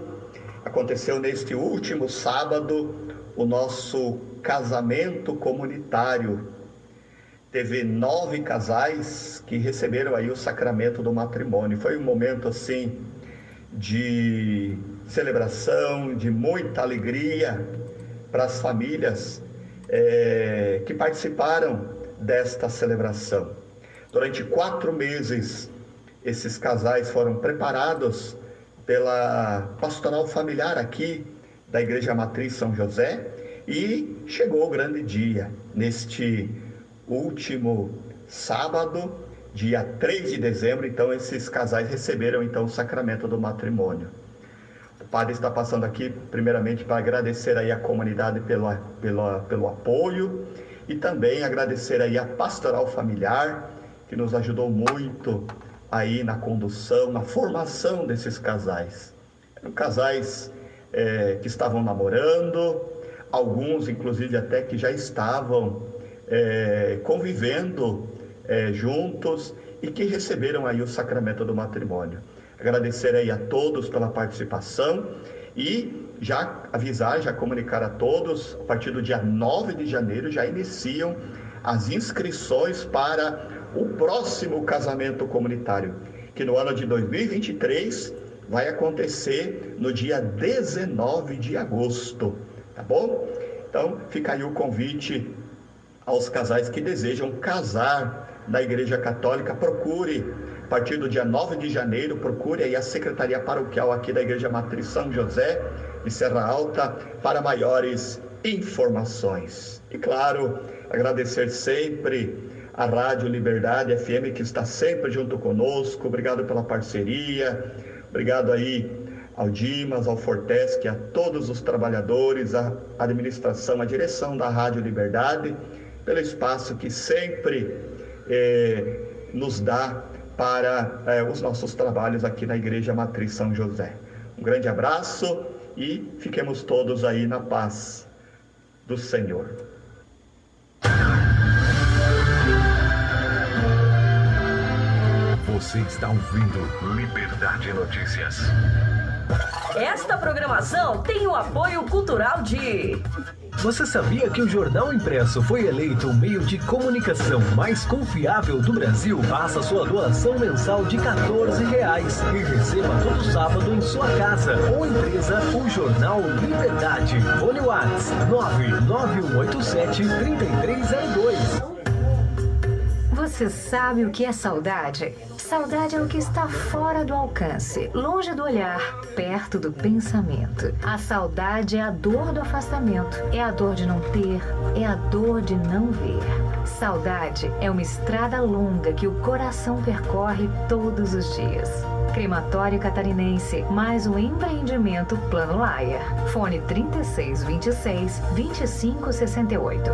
Aconteceu neste último sábado o nosso casamento comunitário. Teve 9 casais que receberam aí o sacramento do matrimônio. Foi um momento assim de celebração, de muita alegria para as famílias que participaram desta celebração. Durante 4 meses, esses casais foram preparados pela pastoral familiar aqui da Igreja Matriz São José e chegou o grande dia, neste último sábado, dia 3 de dezembro, então esses casais receberam então o sacramento do matrimônio. O padre está passando aqui primeiramente para agradecer aí a comunidade pelo apoio e também agradecer aí a pastoral familiar que nos ajudou muito aí na condução, na formação desses casais. Eram casais que estavam namorando, alguns inclusive até que já estavam convivendo juntos e que receberam aí o sacramento do matrimônio. Agradecer aí a todos pela participação e já avisar, já comunicar a todos, a partir do dia 9 de janeiro já iniciam as inscrições para o próximo casamento comunitário, que no ano de 2023 vai acontecer no dia 19 de agosto, tá bom? Então fica aí o convite aos casais que desejam casar na Igreja Católica. Procure, a partir do dia 9 de janeiro, procure aí a Secretaria Paroquial aqui da Igreja Matriz São José de Serra Alta para maiores informações. E claro, agradecer sempre a Rádio Liberdade FM, que está sempre junto conosco. Obrigado pela parceria, obrigado aí ao Dimas, ao Fortesc, a todos os trabalhadores, a administração, a direção da Rádio Liberdade, pelo espaço que sempre nos dá para os nossos trabalhos aqui na Igreja Matriz São José. Um grande abraço e fiquemos todos aí na paz do Senhor. Você está ouvindo Liberdade Notícias. Esta programação tem o apoio cultural de... Você sabia que o Jornal Impresso foi eleito o meio de comunicação mais confiável do Brasil? Faça sua doação mensal de R$14 e receba todo sábado em sua casa ou empresa o Jornal Liberdade. Fone WhatsApp 99187-3302. Você sabe o que é saudade? Saudade é o que está fora do alcance, longe do olhar, perto do pensamento. A saudade é a dor do afastamento, é a dor de não ter, é a dor de não ver. Saudade é uma estrada longa que o coração percorre todos os dias. Crematório Catarinense, mais um empreendimento Plano Layer. Fone 3626-2568.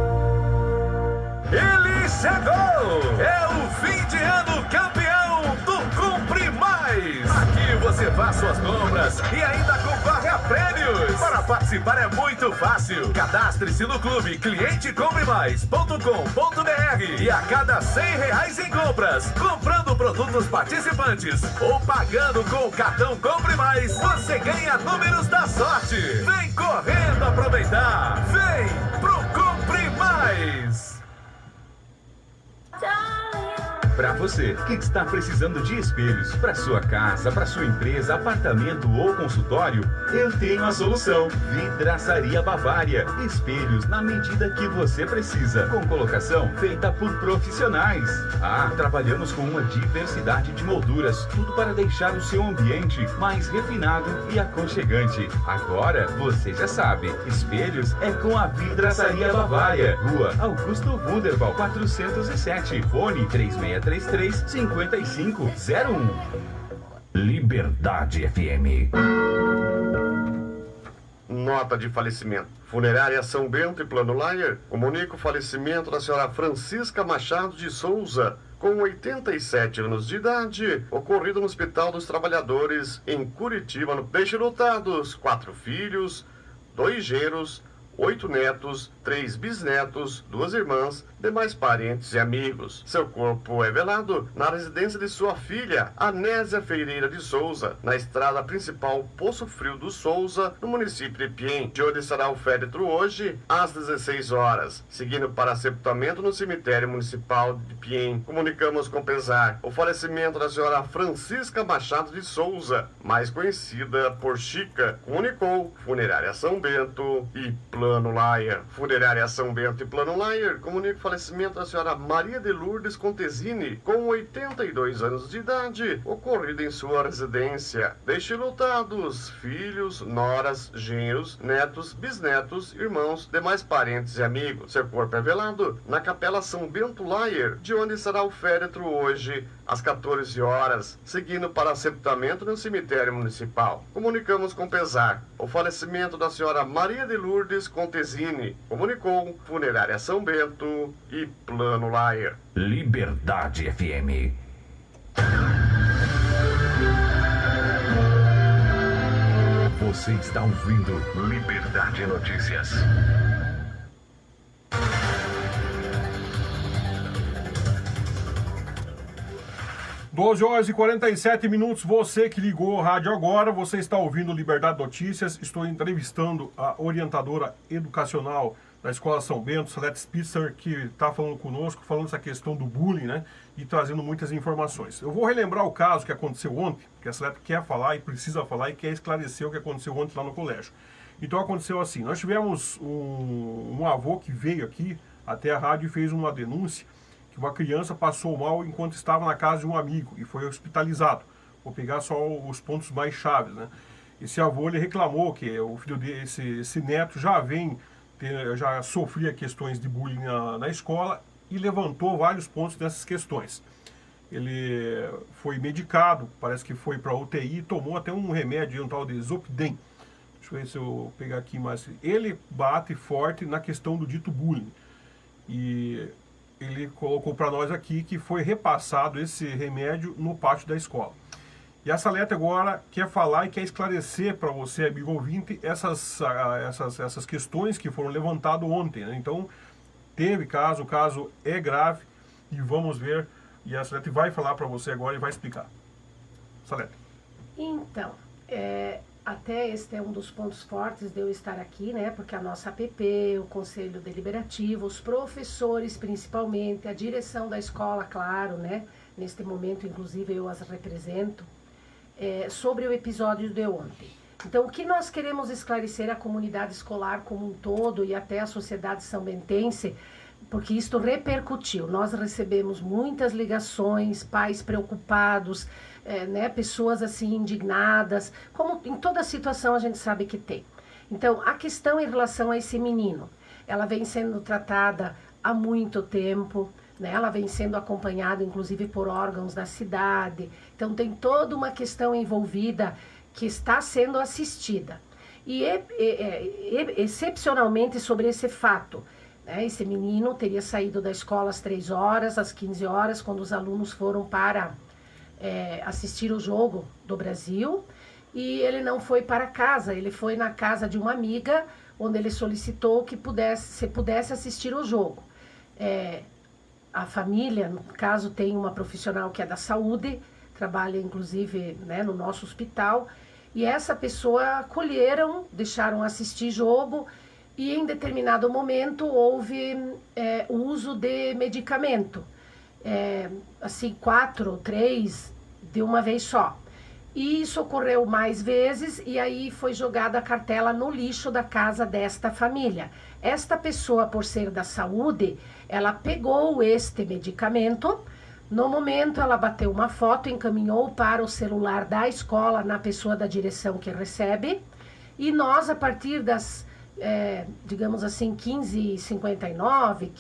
Ele chegou! É o fim de ano campeão do Compre Mais! Aqui você faz suas compras e ainda concorre a prêmios! Para participar é muito fácil. Cadastre-se no clube clientecompremais.com.br e a cada R$100 em compras, comprando produtos participantes ou pagando com o cartão Compre Mais, você ganha números da sorte! Vem correndo aproveitar! Vem pro Compre Mais! Para você que está precisando de espelhos para sua casa, para sua empresa, apartamento ou consultório, eu tenho a solução. Vidraçaria Bavária. Espelhos na medida que você precisa, com colocação feita por profissionais. Trabalhamos com uma diversidade de molduras, tudo para deixar o seu ambiente mais refinado e aconchegante. Agora você já sabe, espelhos é com a Vidraçaria Bavária. Rua Augusto Wunderbaum 407, fone 3633-5501. Liberdade FM. Nota de falecimento. Funerária São Bento e Plano Layer comunica o falecimento da senhora Francisca Machado de Souza, com 87 anos de idade, ocorrido no Hospital dos Trabalhadores, em Curitiba. Deixe notados 4 filhos, 2 genros, 8 netos, 3 bisnetos, 2 irmãs, demais parentes e amigos. Seu corpo é velado na residência de sua filha, Anésia Ferreira de Souza, na estrada principal Poço Frio do Souza, no município de Piém, de onde será o féretro hoje, às 16 horas, seguindo para sepultamento no cemitério municipal de Piém. Comunicamos com pesar o falecimento da senhora Francisca Machado de Souza, mais conhecida por Chica. Comunicou Funerária São Bento e Plano Laier. Funerária São Bento e Plano Laier comunica o falecimento da senhora Maria de Lourdes Contesini, com 82 anos de idade, ocorrido em sua residência. Deixe lutados filhos, noras, genros, netos, bisnetos, irmãos, demais parentes e amigos. Seu corpo é velado na Capela São Bento Laier, de onde será o féretro hoje, às 14 horas, seguindo para sepultamento no cemitério municipal. Comunicamos com pesar o falecimento da senhora Maria de Lourdes Contesini. Comunicou Funerária São Bento e Plano Laier. Liberdade FM. Você está ouvindo Liberdade Notícias. Doze horas e 47 minutos, você que ligou o rádio agora, você está ouvindo Liberdade Notícias. Estou entrevistando a orientadora educacional da Escola São Bento, Salete Spitzer, que está falando conosco, falando essa questão do bullying, né? E trazendo muitas informações. Eu vou relembrar o caso que aconteceu ontem, que a Salete quer falar e precisa falar e quer esclarecer o que aconteceu ontem lá no colégio. Então aconteceu assim, nós tivemos um avô que veio aqui até a rádio e fez uma denúncia que uma criança passou mal enquanto estava na casa de um amigo e foi hospitalizado. Vou pegar só os pontos mais chaves, né? Esse avô, ele reclamou que o filho dele, esse neto já sofria questões de bullying na escola e levantou vários pontos dessas questões. Ele foi medicado, parece que foi para UTI, tomou até um remédio, um tal de Zopidem. Deixa eu ver se eu pegar aqui mais. Ele bate forte na questão do dito bullying. E ele colocou para nós aqui que foi repassado esse remédio no pátio da escola. E a Salete agora quer falar e quer esclarecer para você, amigo ouvinte, essas questões que foram levantadas ontem, né? Então, teve caso, o caso é grave e vamos ver. E a Salete vai falar para você agora e vai explicar. Salete. Então, até este é um dos pontos fortes de eu estar aqui, né? Porque a nossa APP, o Conselho Deliberativo, os professores principalmente, a direção da escola, claro, né? Neste momento, inclusive, eu as represento, sobre o episódio de ontem. Então, o que nós queremos esclarecer à comunidade escolar como um todo e até a sociedade são-bentense, porque isto repercutiu. Nós recebemos muitas ligações, pais preocupados, né, pessoas assim indignadas, como em toda situação a gente sabe que tem. Então, a questão em relação a esse menino, ela vem sendo tratada há muito tempo, né? Ela vem sendo acompanhada inclusive por órgãos da cidade, então tem toda uma questão envolvida que está sendo assistida. E excepcionalmente sobre esse fato, né? Esse menino teria saído da escola às 3 horas, às 15 horas, quando os alunos foram para assistir o jogo do Brasil, e ele não foi para casa, ele foi na casa de uma amiga, onde ele solicitou que pudesse assistir o jogo. A família, no caso, tem uma profissional que é da saúde, trabalha inclusive, né, no nosso hospital, e essa pessoa acolheram, deixaram assistir jogo, e em determinado momento houve o uso de medicamento, assim 4, 3 de uma vez só. E isso ocorreu mais vezes, e aí foi jogada a cartela no lixo da casa desta família. Esta pessoa, por ser da saúde, ela pegou este medicamento. No momento, ela bateu uma foto, encaminhou para o celular da escola, na pessoa da direção que recebe. E nós, a partir das, digamos assim, 15h59,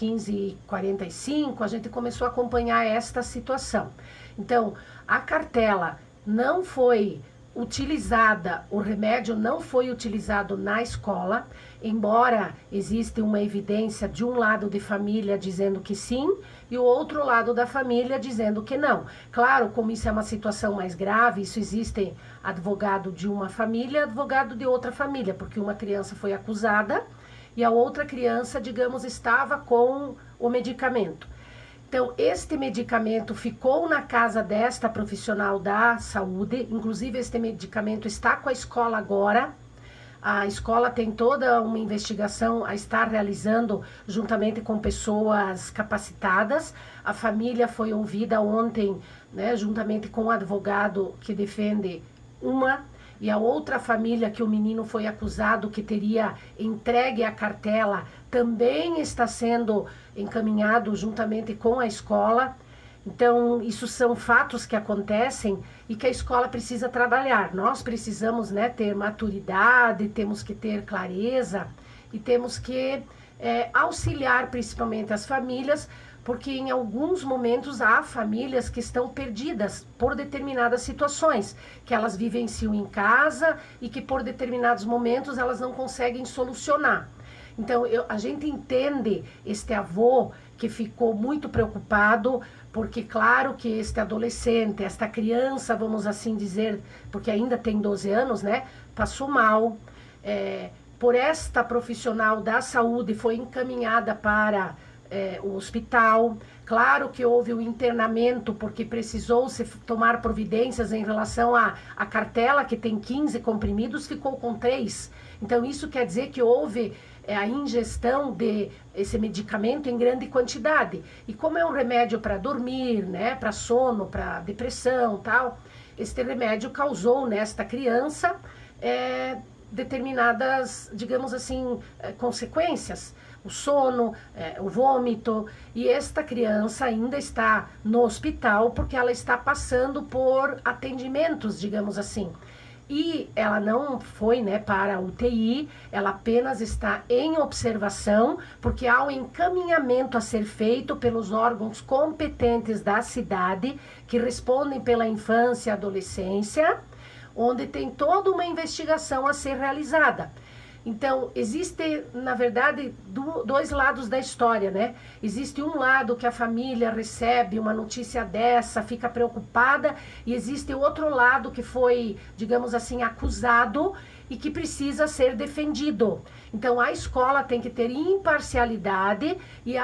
15h45, a gente começou a acompanhar esta situação. Então, a cartela não foi utilizada, o remédio não foi utilizado na escola, embora exista uma evidência de um lado de família dizendo que sim e o outro lado da família dizendo que não. Claro, como isso é uma situação mais grave, isso existe advogado de uma família, advogado de outra família, porque uma criança foi acusada e a outra criança, digamos, estava com o medicamento. Então, este medicamento ficou na casa desta profissional da saúde, inclusive este medicamento está com a escola agora. A escola tem toda uma investigação a estar realizando juntamente com pessoas capacitadas. A família foi ouvida ontem, né, juntamente com o advogado que defende uma, e a outra família que o menino foi acusado que teria entregue a cartela também está sendo encaminhado juntamente com a escola. Então, isso são fatos que acontecem e que a escola precisa trabalhar. Nós precisamos, né, ter maturidade, temos que ter clareza e temos que auxiliar principalmente as famílias, porque em alguns momentos há famílias que estão perdidas por determinadas situações, que elas vivenciam em casa e que por determinados momentos elas não conseguem solucionar. Então, a gente entende este avô que ficou muito preocupado, porque claro que este adolescente, esta criança, vamos assim dizer, porque ainda tem 12 anos, né, passou mal, por esta profissional da saúde foi encaminhada para o hospital. Claro que houve o internamento, porque precisou se tomar providências em relação à cartela, que tem 15 comprimidos, ficou com 3. Então, isso quer dizer que houve a ingestão de esse medicamento em grande quantidade. E como é um remédio para dormir, né, para sono, para depressão, tal, este remédio causou nesta criança determinadas, digamos assim, consequências. O sono, o vômito, e esta criança ainda está no hospital porque ela está passando por atendimentos, digamos assim. E ela não foi, né, para a UTI, ela apenas está em observação, porque há um encaminhamento a ser feito pelos órgãos competentes da cidade, que respondem pela infância e adolescência, onde tem toda uma investigação a ser realizada. Então, existe, na verdade, dois lados da história, né? Existe um lado que a família recebe uma notícia dessa, fica preocupada, e existe outro lado que foi, digamos assim, acusado e que precisa ser defendido. Então, a escola tem que ter imparcialidade e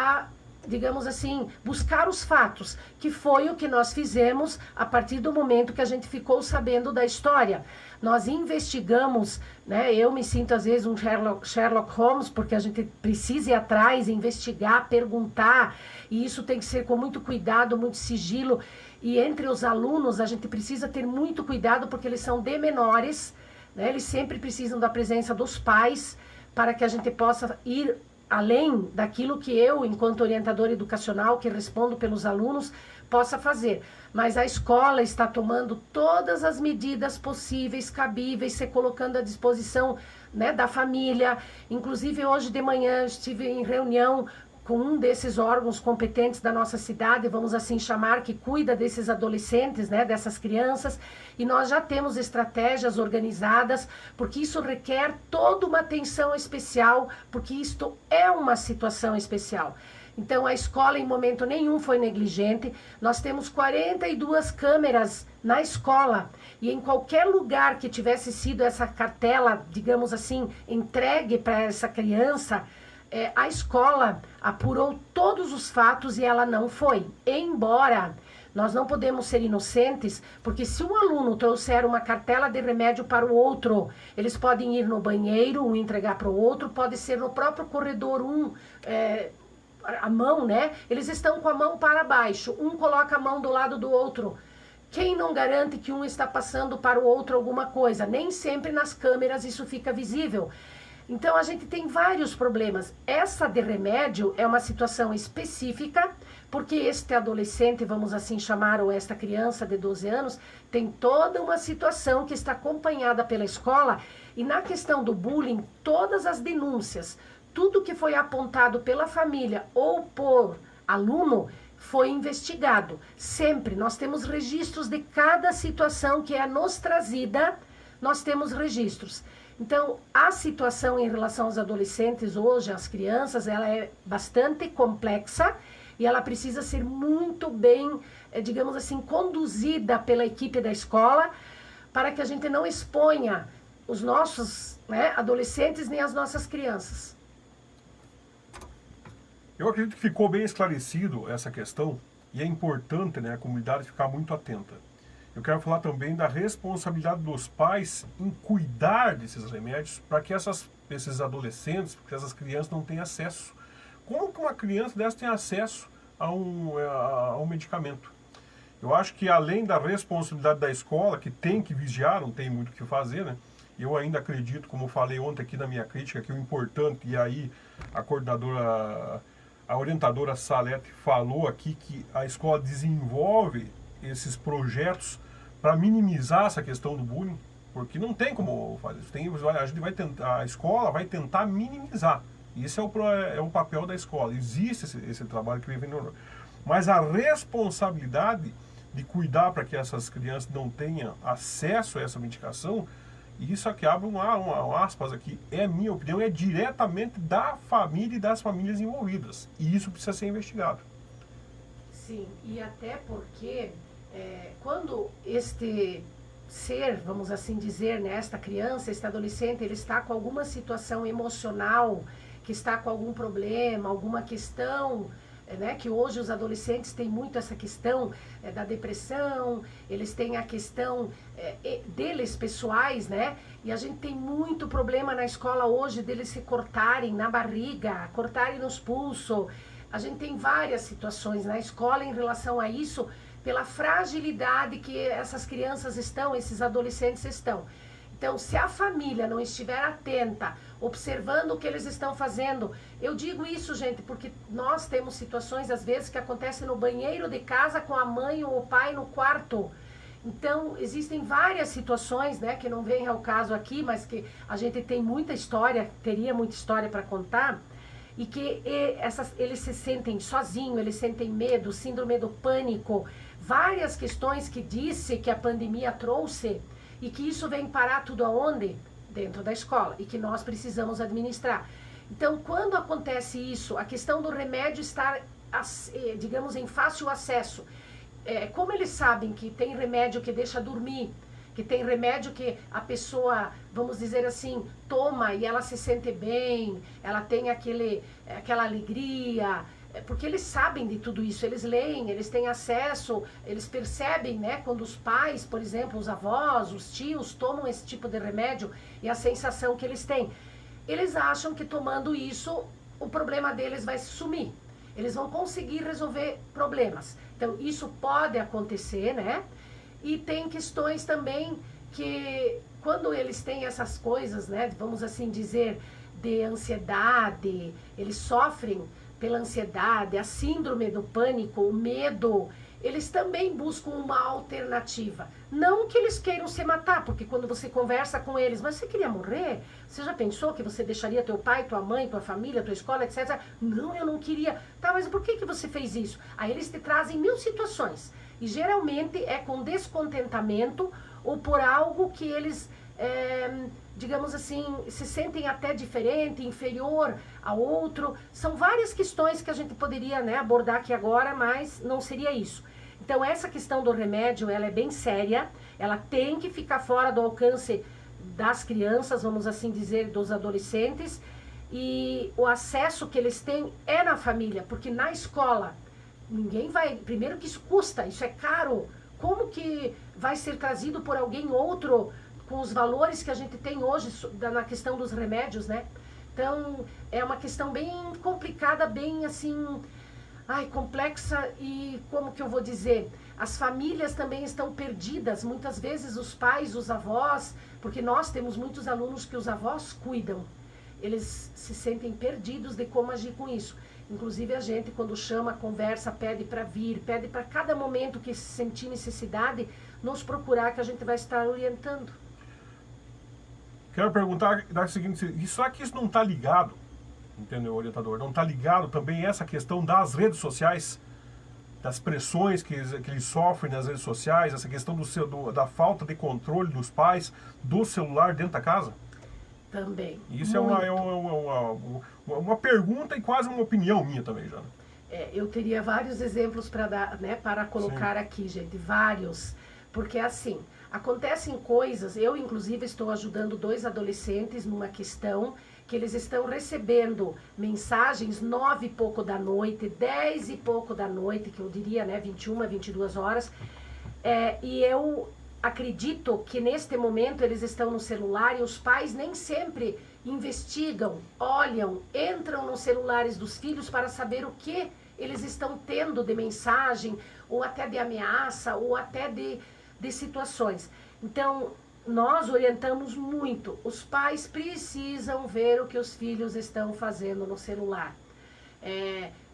digamos assim, buscar os fatos, que foi o que nós fizemos a partir do momento que a gente ficou sabendo da história. Nós investigamos, né? Eu me sinto às vezes um Sherlock Holmes, porque a gente precisa ir atrás, investigar, perguntar, e isso tem que ser com muito cuidado, muito sigilo. E entre os alunos a gente precisa ter muito cuidado, porque eles são de menores, né? Eles sempre precisam da presença dos pais, para que a gente possa ir além daquilo que eu, enquanto orientadora educacional, que respondo pelos alunos, possa fazer. Mas a escola está tomando todas as medidas possíveis, cabíveis, se colocando à disposição, né, da família. Inclusive, hoje de manhã eu estive em reunião com um desses órgãos competentes da nossa cidade, vamos assim chamar, que cuida desses adolescentes, né, dessas crianças, e nós já temos estratégias organizadas, porque isso requer toda uma atenção especial, porque isto é uma situação especial. Então, a escola em momento nenhum foi negligente. Nós temos 42 câmeras na escola, e em qualquer lugar que tivesse sido essa cartela, digamos assim, entregue para essa criança, a escola apurou todos os fatos e ela não foi. Embora nós não podemos ser inocentes, porque se um aluno trouxer uma cartela de remédio para o outro, eles podem ir no banheiro, um entregar para o outro, pode ser no próprio corredor, a mão, né? Eles estão com a mão para baixo, um coloca a mão do lado do outro. Quem não garante que um está passando para o outro alguma coisa? Nem sempre nas câmeras isso fica visível. Então, a gente tem vários problemas. Essa de remédio é uma situação específica, porque este adolescente, vamos assim chamar, ou esta criança de 12 anos, tem toda uma situação que está acompanhada pela escola. E na questão do bullying, todas as denúncias, tudo que foi apontado pela família ou por aluno, foi investigado. Sempre, nós temos registros de cada situação que é nos trazida, nós temos registros. Então, a situação em relação aos adolescentes hoje, às crianças, ela é bastante complexa e ela precisa ser muito bem, digamos assim, conduzida pela equipe da escola, para que a gente não exponha os nossos, né, adolescentes nem as nossas crianças. Eu acredito que ficou bem esclarecido essa questão e é importante, né, a comunidade ficar muito atenta. Eu quero falar também da responsabilidade dos pais em cuidar desses remédios para que esses adolescentes, porque essas crianças não têm acesso. Como que uma criança dessa tem acesso a um medicamento? Eu acho que além da responsabilidade da escola, que tem que vigiar, não tem muito o que fazer, né? Eu ainda acredito, como eu falei ontem aqui na minha crítica, que o importante, e aí a orientadora Salete falou aqui que a escola desenvolve esses projetos para minimizar essa questão do bullying, porque não tem como fazer isso. A escola vai tentar minimizar. Isso é o papel da escola. Existe esse trabalho que vem vindo. Mas a responsabilidade de cuidar para que essas crianças não tenham acesso a essa medicação, isso aqui abre um aspas aqui, é minha opinião, é diretamente da família e das famílias envolvidas. E isso precisa ser investigado. Sim, e até porque quando este ser, vamos assim dizer, né, esta criança, este adolescente, ele está com alguma situação emocional, que está com algum problema, alguma questão, né, que hoje os adolescentes têm muito essa questão da depressão, eles têm a questão deles pessoais, né, e a gente tem muito problema na escola hoje deles se cortarem na barriga, cortarem nos pulsos. A gente tem várias situações na escola em relação a isso, pela fragilidade que essas crianças estão, esses adolescentes estão. Então, se a família não estiver atenta, observando o que eles estão fazendo, eu digo isso, gente, porque nós temos situações, às vezes, que acontecem no banheiro de casa com a mãe ou o pai no quarto. Então, existem várias situações, né, que não vem ao caso aqui, mas que a gente tem muita história, teria muita história para contar, e que eles se sentem sozinhos, eles sentem medo, síndrome do pânico, várias questões que disse que a pandemia trouxe, e que isso vem parar tudo aonde? Dentro da escola, e que nós precisamos administrar. Então, quando acontece isso, a questão do remédio estar, digamos, em fácil acesso, como eles sabem que tem remédio que deixa dormir, que tem remédio que a pessoa, vamos dizer assim, toma e ela se sente bem, ela tem aquela alegria, porque eles sabem de tudo isso, eles leem, eles têm acesso, eles percebem, né, quando os pais, por exemplo, os avós, os tios tomam esse tipo de remédio e a sensação que eles têm. Eles acham que tomando isso, o problema deles vai sumir. Eles vão conseguir resolver problemas. Então, isso pode acontecer, né? E tem questões também que, quando eles têm essas coisas, né, vamos assim dizer, de ansiedade, eles sofrem pela ansiedade, a síndrome do pânico, o medo, eles também buscam uma alternativa. Não que eles queiram se matar, porque quando você conversa com eles, mas você queria morrer? Você já pensou que você deixaria teu pai, tua mãe, tua família, tua escola, etc? Não, eu não queria. Tá, mas por que você fez isso? Aí eles te trazem 1000 situações. E geralmente é com descontentamento ou por algo que eles, digamos assim, se sentem até diferente, inferior a outro. São várias questões que a gente poderia, né, abordar aqui agora, mas não seria isso. Então, essa questão do remédio, ela é bem séria, ela tem que ficar fora do alcance das crianças, vamos assim dizer, dos adolescentes, e o acesso que eles têm é na família, porque na escola, ninguém vai, primeiro que isso custa, isso é caro, como que vai ser trazido por alguém outro com os valores que a gente tem hoje na questão dos remédios, né? Então, é uma questão bem complicada, bem assim, complexa, e como que eu vou dizer, as famílias também estão perdidas, muitas vezes os pais, os avós, porque nós temos muitos alunos que os avós cuidam, eles se sentem perdidos de como agir com isso. Inclusive a gente, quando chama, conversa, pede para vir, pede para cada momento que se sentir necessidade, nos procurar, que a gente vai estar orientando. Quero perguntar da seguinte, será que isso não está ligado, entendeu, orientador? Não está ligado também essa questão das redes sociais, das pressões que eles sofrem nas redes sociais, essa questão da falta de controle dos pais do celular dentro da casa? Também. Isso muito. uma pergunta e quase uma opinião minha também, já. Eu teria vários exemplos para dar, né, para colocar aqui, gente, vários. Porque assim, acontecem coisas, eu inclusive estou ajudando 2 adolescentes numa questão que eles estão recebendo mensagens 9 e pouco da noite, 10 e pouco da noite, que eu diria, né, 21, 22 horas, e eu acredito que neste momento eles estão no celular e os pais nem sempre investigam, olham, entram nos celulares dos filhos para saber o que eles estão tendo de mensagem, ou até de ameaça, ou até de situações. Então, nós orientamos muito. Os pais precisam ver o que os filhos estão fazendo no celular.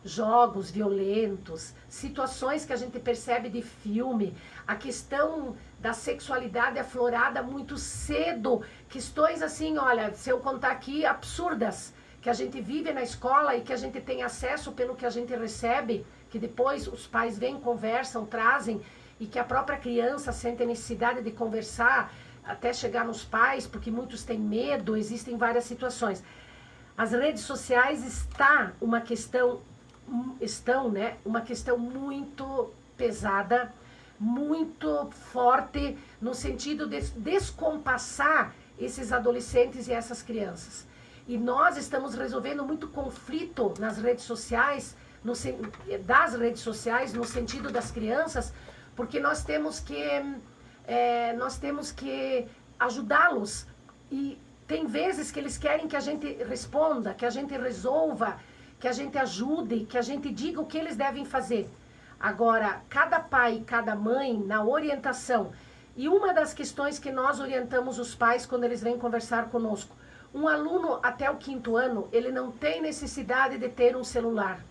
Jogos violentos, situações que a gente percebe de filme, a questão da sexualidade aflorada muito cedo, questões assim, olha, se eu contar aqui, absurdas, que a gente vive na escola e que a gente tem acesso pelo que a gente recebe, que depois os pais vêm, conversam, trazem, e que a própria criança sente a necessidade de conversar, até chegar nos pais, porque muitos têm medo, existem várias situações. As redes sociais uma questão muito pesada, muito forte, no sentido de descompassar esses adolescentes e essas crianças. E nós estamos resolvendo muito conflito nas redes sociais, no sentido das crianças, porque nós temos que ajudá-los. E tem vezes que eles querem que a gente responda, que a gente resolva, que a gente ajude, que a gente diga o que eles devem fazer. Agora, cada pai e cada mãe, na orientação, e uma das questões que nós orientamos os pais quando eles vêm conversar conosco, um aluno até o 5º ano, ele não tem necessidade de ter um celular.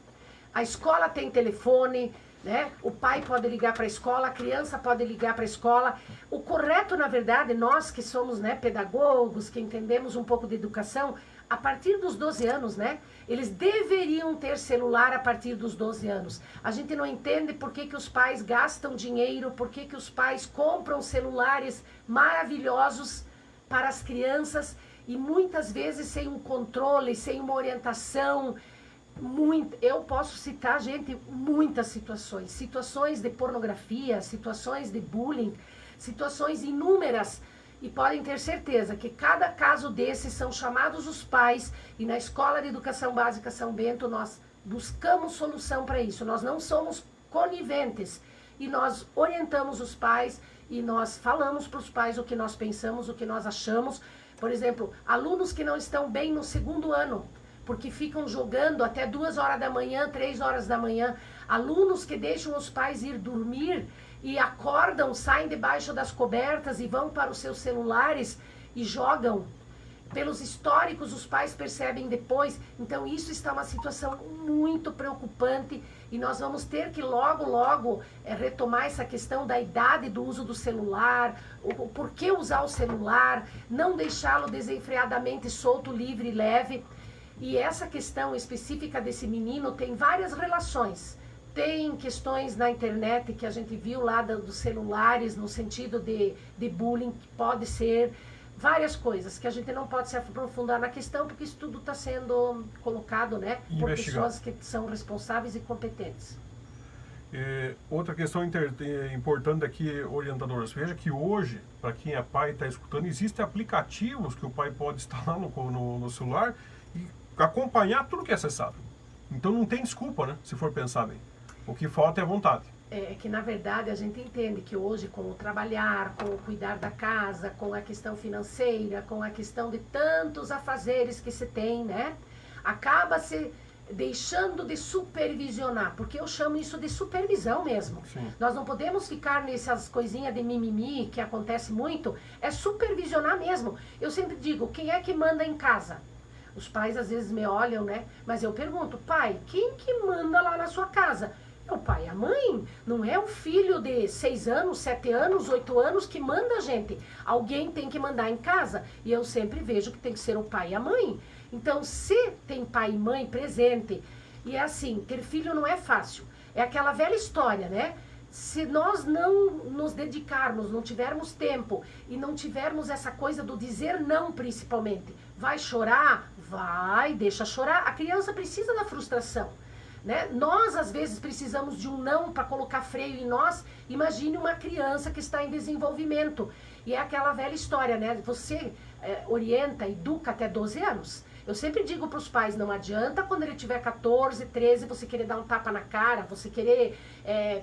A escola tem telefone, né? O pai pode ligar para a escola, a criança pode ligar para a escola. O correto, na verdade, nós que somos, né, pedagogos, que entendemos um pouco de educação, a partir dos 12 anos, né? Eles deveriam ter celular a partir dos 12 anos. A gente não entende por que os pais gastam dinheiro, por que os pais compram celulares maravilhosos para as crianças e muitas vezes sem um controle, sem uma orientação. Eu posso citar, gente, muitas situações. Situações de pornografia, situações de bullying, situações inúmeras. E podem ter certeza que cada caso desses são chamados os pais e na Escola de Educação Básica São Bento nós buscamos solução para isso. Nós não somos coniventes e nós orientamos os pais e nós falamos para os pais o que nós pensamos, o que nós achamos. Por exemplo, alunos que não estão bem no 2º ano, porque ficam jogando até 2 horas da manhã, 3 horas da manhã. Alunos que deixam os pais ir dormir e acordam, saem debaixo das cobertas e vão para os seus celulares e jogam. Pelos históricos, os pais percebem depois. Então, isso está uma situação muito preocupante e nós vamos ter que logo retomar essa questão da idade do uso do celular, o porquê usar o celular, não deixá-lo desenfreadamente solto, livre e leve. E essa questão específica desse menino tem várias relações. Tem questões na internet que a gente viu lá dos celulares, no sentido de bullying, que pode ser várias coisas, que a gente não pode se aprofundar na questão, porque isso tudo está sendo colocado, né, por pessoas que são responsáveis e competentes. Outra questão importante aqui, orientadoras, veja que hoje, para quem é pai e está escutando, existem aplicativos que o pai pode instalar no celular e acompanhar tudo que é acessado. Então não tem desculpa, né, se for pensar bem. O que falta é vontade. É que, na verdade, a gente entende que hoje, com o trabalhar, com o cuidar da casa, com a questão financeira, com a questão de tantos afazeres que se tem, né? Acaba se deixando de supervisionar, porque eu chamo isso de supervisão mesmo. Sim. Nós não podemos ficar nessas coisinhas de mimimi, que acontece muito, é supervisionar mesmo. Eu sempre digo, quem é que manda em casa? Os pais às vezes me olham, né? Mas eu pergunto, pai, quem que manda lá na sua casa? É o pai e a mãe, não é o filho de 6 anos, 7 anos, 8 anos que manda a gente. Alguém tem que mandar em casa. E eu sempre vejo que tem que ser o pai e a mãe. Então, se tem pai e mãe presente, e é assim, ter filho não é fácil. É aquela velha história, né? Se nós não nos dedicarmos, não tivermos tempo e não tivermos essa coisa do dizer não, principalmente. Vai chorar? Vai, deixa chorar. A criança precisa da frustração. Né? Nós, às vezes, precisamos de um não para colocar freio em nós. Imagine uma criança que está em desenvolvimento. E é aquela velha história, né? Você orienta, educa até 12 anos. Eu sempre digo para os pais, não adianta quando ele tiver 14, 13, você querer dar um tapa na cara, você querer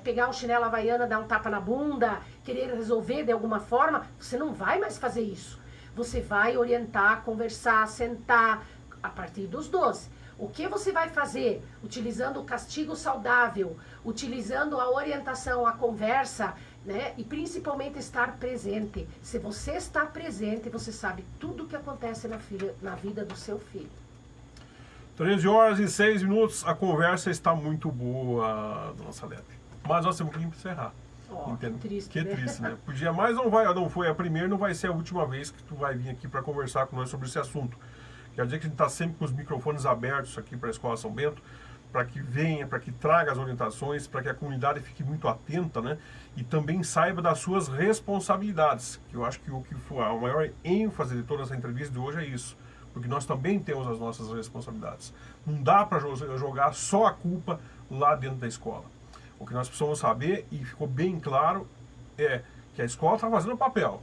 pegar um chinelo havaiana, dar um tapa na bunda, querer resolver de alguma forma, você não vai mais fazer isso. Você vai orientar, conversar, sentar a partir dos 12. O que você vai fazer? Utilizando o castigo saudável, utilizando a orientação, a conversa, né? E principalmente estar presente. Se você está presente, você sabe tudo o que acontece na vida do seu filho. 13 horas e 6 minutos, a conversa está muito boa, dona Salete. Mas nós temos que encerrar. Que triste, que triste, né? Podia, mas não foi a primeira, não vai ser a última vez que tu vai vir aqui para conversar com nós sobre esse assunto. Quer dizer que a gente está sempre com os microfones abertos aqui para a Escola São Bento, para que venha, para que traga as orientações, para que a comunidade fique muito atenta, né? E também saiba das suas responsabilidades, que eu acho que o que foi a maior ênfase de toda essa entrevista de hoje é isso, porque nós também temos as nossas responsabilidades. Não dá para jogar só a culpa lá dentro da escola. O que nós precisamos saber, e ficou bem claro, é que a escola está fazendo o papel,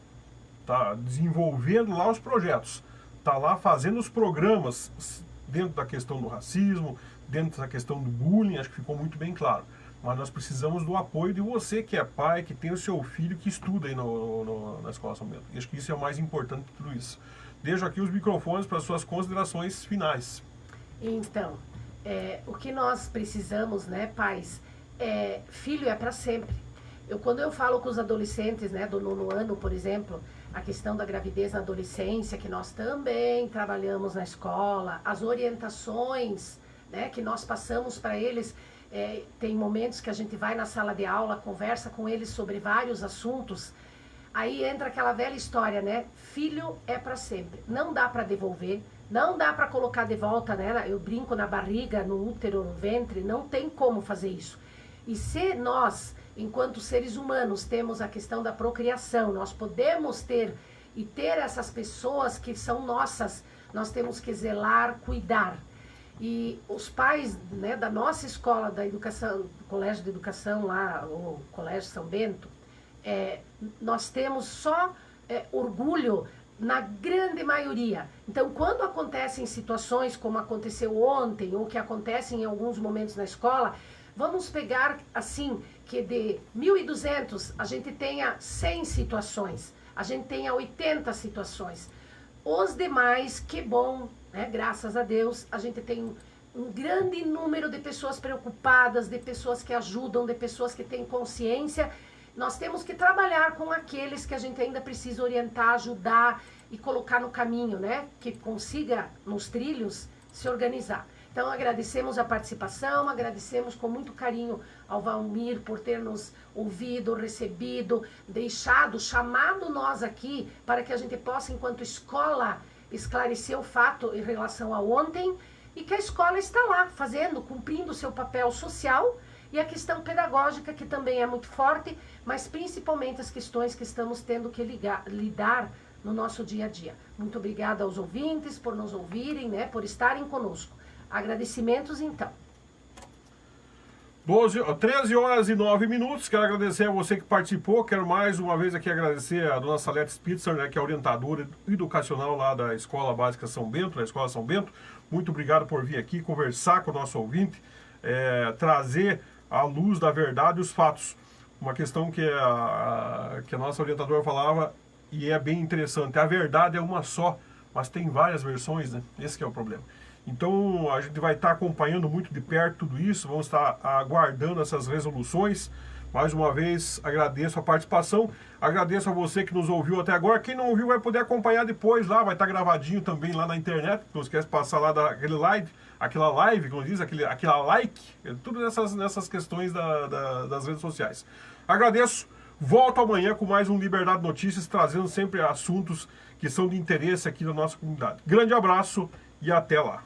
está desenvolvendo lá os projetos, está lá fazendo os programas dentro da questão do racismo, dentro da questão do bullying, acho que ficou muito bem claro. Mas nós precisamos do apoio de você que é pai, que tem o seu filho que estuda aí na Escola São Bento. E acho que isso é o mais importante de tudo isso. Deixo aqui os microfones para as suas considerações finais. Então, o que nós precisamos, né, pais, filho é para sempre. Quando eu falo com os adolescentes, né, do 9º ano, por exemplo, a questão da gravidez na adolescência, que nós também trabalhamos na escola, as orientações, né, que nós passamos para eles, tem momentos que a gente vai na sala de aula, conversa com eles sobre vários assuntos, aí entra aquela velha história, né, filho é para sempre, não dá para devolver, não dá para colocar de volta, né, eu brinco na barriga, no útero, no ventre, não tem como fazer isso. E se nós, enquanto seres humanos, temos a questão da procriação, nós podemos ter essas pessoas que são nossas, nós temos que zelar, cuidar. E os pais, né, da nossa escola, da educação, do Colégio de Educação lá, o Colégio São Bento, nós temos só orgulho na grande maioria. Então, quando acontecem situações como aconteceu ontem, ou que acontecem em alguns momentos na escola, vamos pegar assim, que de 1.200 a gente tenha 100 situações, a gente tenha 80 situações. Os demais, que bom, né? Graças a Deus, a gente tem um grande número de pessoas preocupadas, de pessoas que ajudam, de pessoas que têm consciência. Nós temos que trabalhar com aqueles que a gente ainda precisa orientar, ajudar e colocar no caminho, né? Que consiga, nos trilhos, se organizar. Então, agradecemos a participação, agradecemos com muito carinho ao Valmir por ter nos ouvido, recebido, chamado nós aqui para que a gente possa, enquanto escola, esclarecer o fato em relação a ontem e que a escola está lá fazendo, cumprindo o seu papel social e a questão pedagógica, que também é muito forte, mas principalmente as questões que estamos tendo que lidar no nosso dia a dia. Muito obrigada aos ouvintes por nos ouvirem, né, por estarem conosco. Agradecimentos, então. 13 horas e 9 minutos. Quero agradecer a você que participou. Quero mais uma vez aqui agradecer a dona Salete Spitzer, né, que é orientadora educacional lá da Escola Básica São Bento, da Escola São Bento. Muito obrigado por vir aqui conversar com o nosso ouvinte, trazer à luz da verdade os fatos. Uma questão que a nossa orientadora falava, e é bem interessante. A verdade é uma só, mas tem várias versões, né? Esse que é o problema. Então, a gente vai estar acompanhando muito de perto tudo isso, vamos estar aguardando essas resoluções. Mais uma vez, agradeço a participação, agradeço a você que nos ouviu até agora. Quem não ouviu vai poder acompanhar depois lá, vai estar gravadinho também lá na internet. Não esquece de passar lá aquela live, como diz, aquela like, tudo nessas questões das redes sociais. Agradeço, volto amanhã com mais um Liberdade Notícias, trazendo sempre assuntos que são de interesse aqui da nossa comunidade. Grande abraço e até lá.